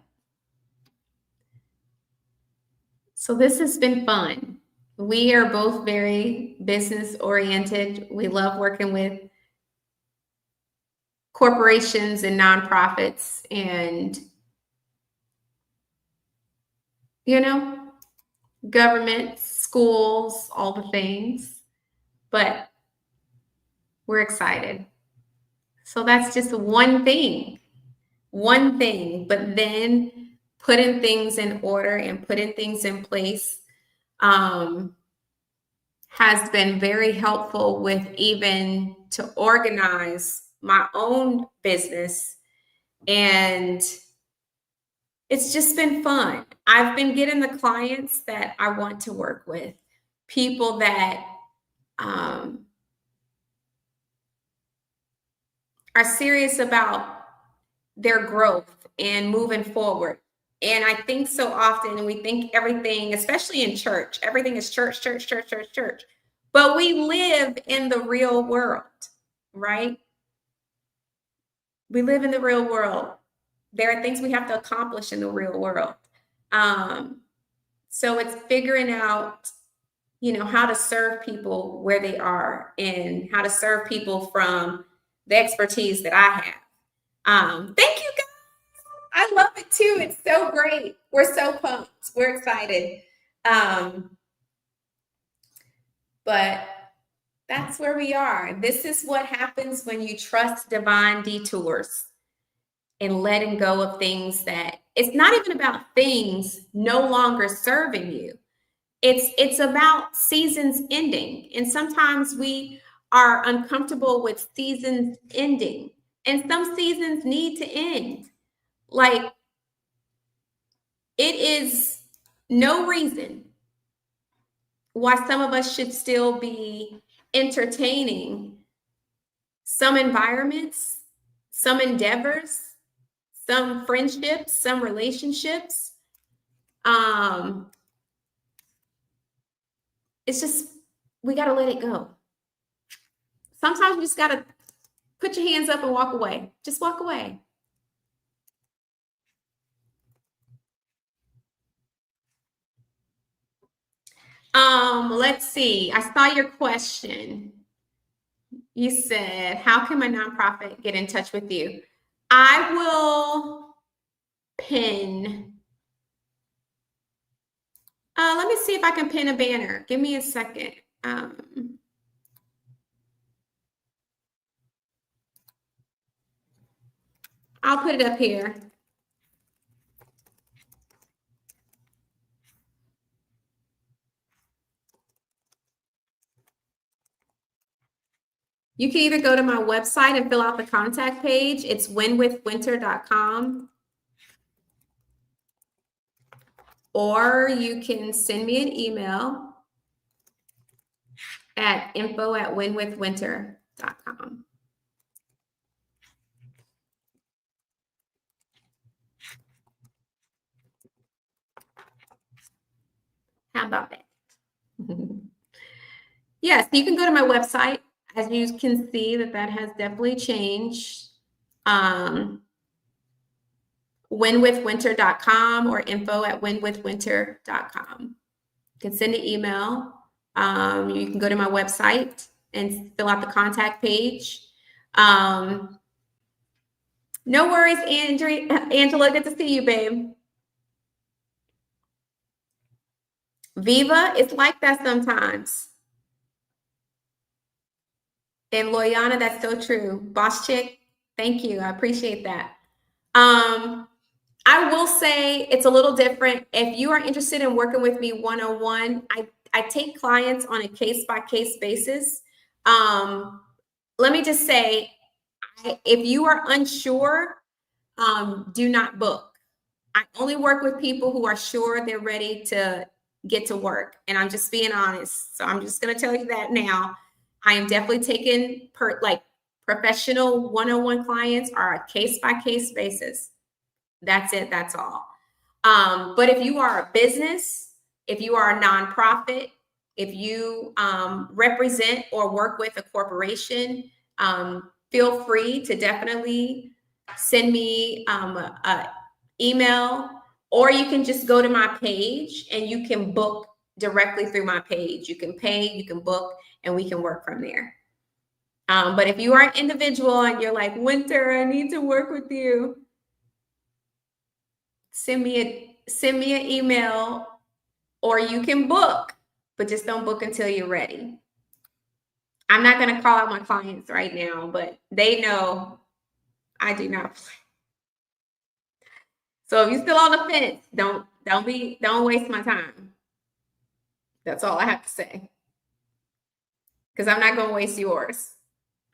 Speaker 1: So this has been fun. We are both very business oriented. We love working with corporations and nonprofits and, government, schools, all the things. But we're excited. So that's just one thing. But then putting things in order and putting things in place has been very helpful with even to organize my own business. And it's just been fun. I've been getting the clients that I want to work with, people that are serious about their growth and moving forward. And I think so often we think everything, especially in church, everything is church. But we live in the real world, right? We live in the real world. There are things we have to accomplish in the real world. So it's figuring out, how to serve people where they are and how to serve people from the expertise that I have. Thank you, guys. I love it too. It's so great. We're so pumped. We're excited. But that's where we are. This is what happens when you trust divine detours and letting go of things that it's not even about things no longer serving you. It's about seasons ending. And sometimes we are uncomfortable with seasons ending. And some seasons need to end. Like, it is no reason why some of us should still be entertaining some environments, some endeavors, some friendships, some relationships. Um, it's just, we got to let it go. Sometimes you just got to put your hands up and walk away. Just walk away. Let's see. I saw your question. You said, how can my nonprofit get in touch with you? I will pin. Let me see if I can pin a banner. Give me a second. I'll put it up here. You can either go to my website and fill out the contact page. It's winwithwinter.com. Or you can send me an email at info@winwithwinter.com. How about that? Yes, you can go to my website. As you can see, that has definitely changed. Winwithwinter.com or info@winwithwinter.com. You can send an email. You can go to my website and fill out the contact page. No worries, Angela. Good to see you, babe. Viva, it's like that sometimes. And Loyana, that's so true. Boss chick, thank you. I appreciate that. I will say it's a little different. If you are interested in working with me one-on-one, I take clients on a case-by-case basis. Let me just say, if you are unsure, do not book. I only work with people who are sure they're ready to get to work. And I'm just being honest. So I'm just going to tell you that now. I am definitely taking professional one-on-one clients are a case-by-case basis. That's it. That's all. But if you are a business, if you are a nonprofit, if you represent or work with a corporation, feel free to definitely send me an email, or you can just go to my page and you can book directly through my page. You can pay, you can book, and we can work from there. But if you are an individual and you're like, Winter, I need to work with you, send me an email, or you can book, but just don't book until you're ready. I'm not going to call out my clients right now, but they know I do not play. So if you're still on the fence, don't waste my time. That's all I have to say. Because I'm not going to waste yours.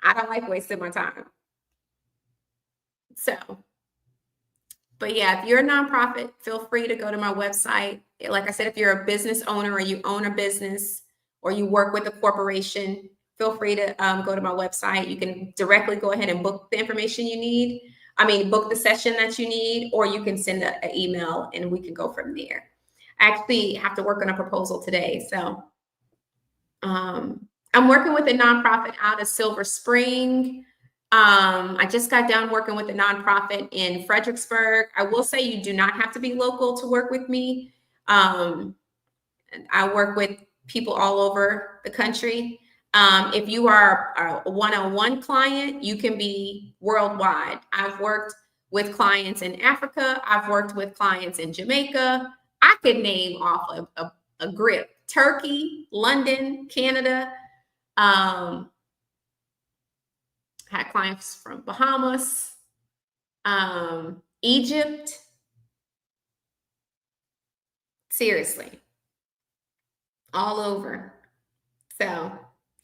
Speaker 1: I don't like wasting my time. So, but yeah, if you're a nonprofit, feel free to go to my website. Like I said, if you're a business owner or you own a business or you work with a corporation, feel free to go to my website. You can directly go ahead and book the information you need. Book the session that you need, or you can send an email and we can go from there. I actually have to work on a proposal today. So I'm working with a nonprofit out of Silver Spring. I just got done working with a nonprofit in Fredericksburg. I will say you do not have to be local to work with me. I work with people all over the country. If you are a one-on-one client, you can be worldwide. I've worked with clients in Africa. I've worked with clients in Jamaica. I could name off of a grip. Turkey, London, Canada. Had clients from Bahamas, Egypt. Seriously. all over. So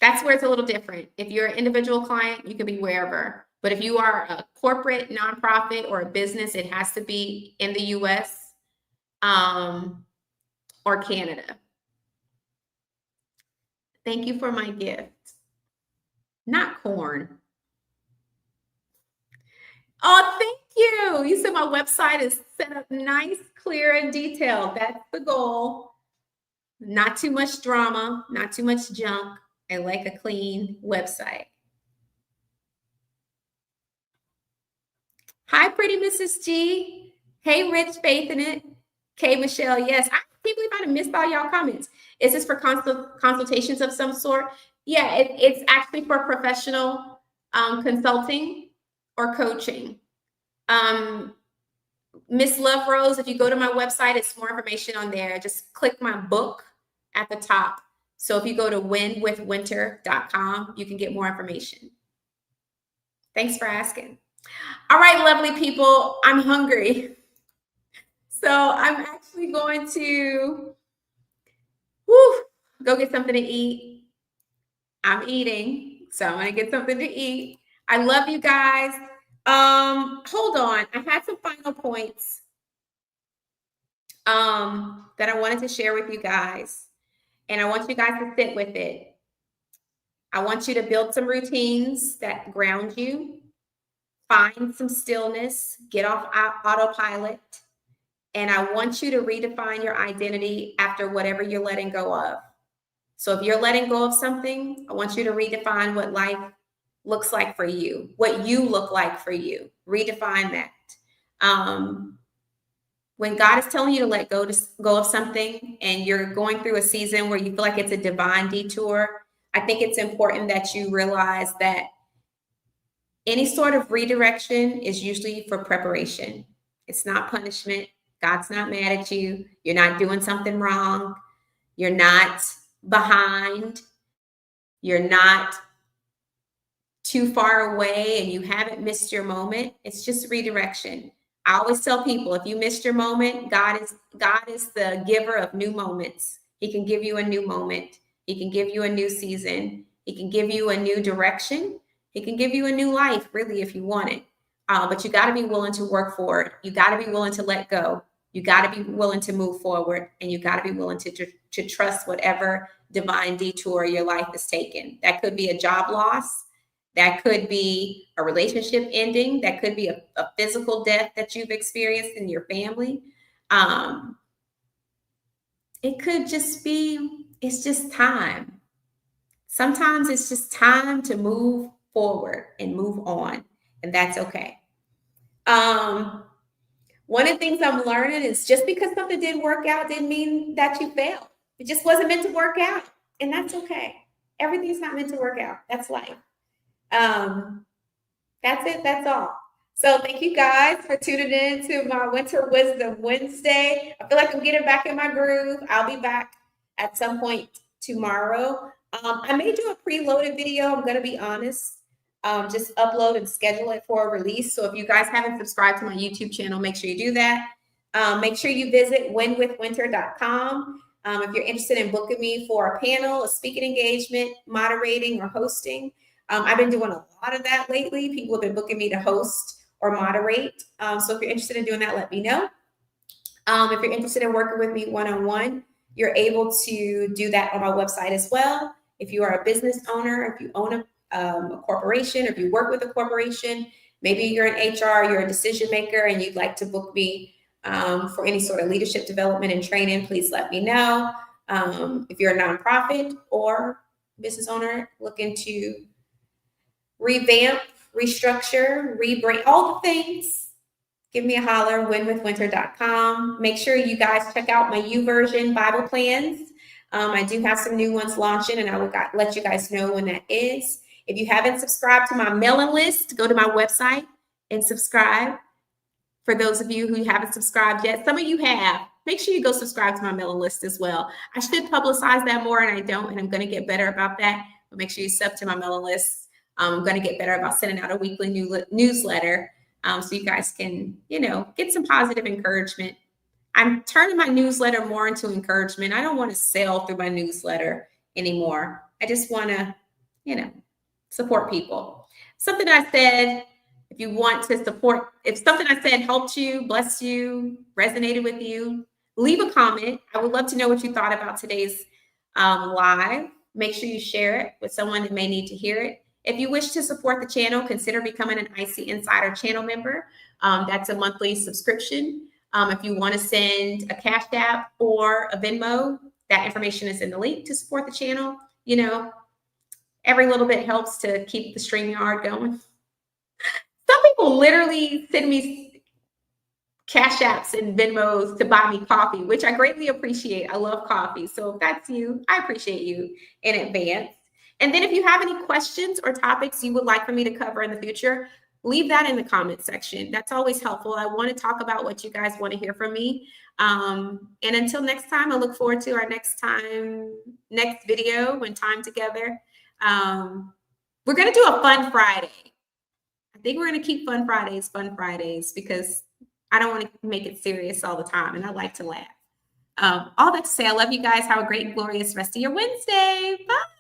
Speaker 1: that's where it's a little different. If you're an individual client, you can be wherever. But if you are a corporate, nonprofit, or a business, it has to be in the US or Canada. Thank you for my gift. Not corn. Oh, thank you. You said my website is set up nice, clear, and detailed. That's the goal. Not too much drama, not too much junk. I like a clean website. Hi, pretty Mrs. G. Hey, Rich, Faith in it. K. Michelle, yes. I can't believe I missed all y'all comments. Is this for consultations of some sort? Yeah, it's actually for professional consulting or coaching. Miss Love Rose, if you go to my website, it's more information on there. Just click my book at the top. So if you go to winwithwinter.com, you can get more information. Thanks for asking. All right, lovely people, I'm hungry. So I'm actually going to go get something to eat. I'm eating, so I'm going to get something to eat. I love you guys. Hold on. I had some final points that I wanted to share with you guys, and I want you guys to sit with it. I want you to build some routines that ground you, find some stillness, get off autopilot, and I want you to redefine your identity after whatever you're letting go of. So if you're letting go of something, I want you to redefine what life looks like for you, what you look like for you. Redefine that. When God is telling you to let go of something and you're going through a season where you feel like it's a divine detour, I think it's important that you realize that any sort of redirection is usually for preparation. It's not punishment. God's not mad at you. You're not doing something wrong. You're not behind. You're not too far away and you haven't missed your moment. It's just redirection. I always tell people, if you missed your moment, God is the giver of new moments. He can give you a new moment. He can give you a new season. He can give you a new direction. He can give you a new life, really, if you want it. But you got to be willing to work for it. You got to be willing to let go. You got to be willing to move forward, and you got to be willing to trust whatever divine detour your life is taking. That could be a job loss. That could be a relationship ending. That could be a physical death that you've experienced in your family. It could just be, it's just time. Sometimes it's just time to move forward and move on, and that's okay. One of the things I'm learning is just because something didn't work out didn't mean that you failed. It just wasn't meant to work out, and that's okay. Everything's not meant to work out. That's life. That's it. That's all. So thank you guys for tuning in to my Winter Wisdom Wednesday. I feel like I'm getting back in my groove. I'll be back at some point tomorrow. I may do a preloaded video. I'm going to be honest. Just upload and schedule it for a release. So if you guys haven't subscribed to my YouTube channel, make sure you do that. Make sure you visit winwithwinter.com. If you're interested in booking me for a panel, a speaking engagement, moderating, or hosting. I've been doing a lot of that lately. People have been booking me to host or moderate. So if you're interested in doing that, let me know. If you're interested in working with me one-on-one, you're able to do that on my website as well. If you are a business owner, if you own a corporation, or if you work with a corporation, maybe you're in HR, you're a decision maker, and you'd like to book me for any sort of leadership development and training, please let me know. If you're a nonprofit or business owner looking to revamp, restructure, rebrand, all the things, give me a holler, winwithwinter.com. Make sure you guys check out my YouVersion Bible plans. I do have some new ones launching, and I will let you guys know when that is. If you haven't subscribed to my mailing list, go to my website and subscribe. For those of you who haven't subscribed yet, some of you have. Make sure you go subscribe to my mailing list as well. I should publicize that more, and I don't, and I'm going to get better about that. But make sure you sub to my mailing list. I'm going to get better about sending out a weekly newsletter so you guys can, get some positive encouragement I'm turning my newsletter more into encouragement. I don't want to sell through my newsletter anymore. I just want to, support people. Something I said, if you want to support, if something I said helped you, blessed you, resonated with you, leave a comment. I would love to know what you thought about today's live. Make sure you share it with someone that may need to hear it. If you wish to support the channel, consider becoming an Icy Insider channel member. That's a monthly subscription. If you want to send a CashApp or a Venmo, that information is in the link to support the channel. Every little bit helps to keep the StreamYard going. Some people literally send me Cash Apps and Venmos to buy me coffee, which I greatly appreciate. I love coffee. So if that's you, I appreciate you in advance. And then if you have any questions or topics you would like for me to cover in the future, leave that in the comment section. That's always helpful. I want to talk about what you guys want to hear from me. And until next time, I look forward to our next video when time together. We're going to do a fun Friday. I think we're going to keep fun Fridays because I don't want to make it serious all the time. And I like to laugh. All that to say, I love you guys. Have a great and glorious rest of your Wednesday. Bye.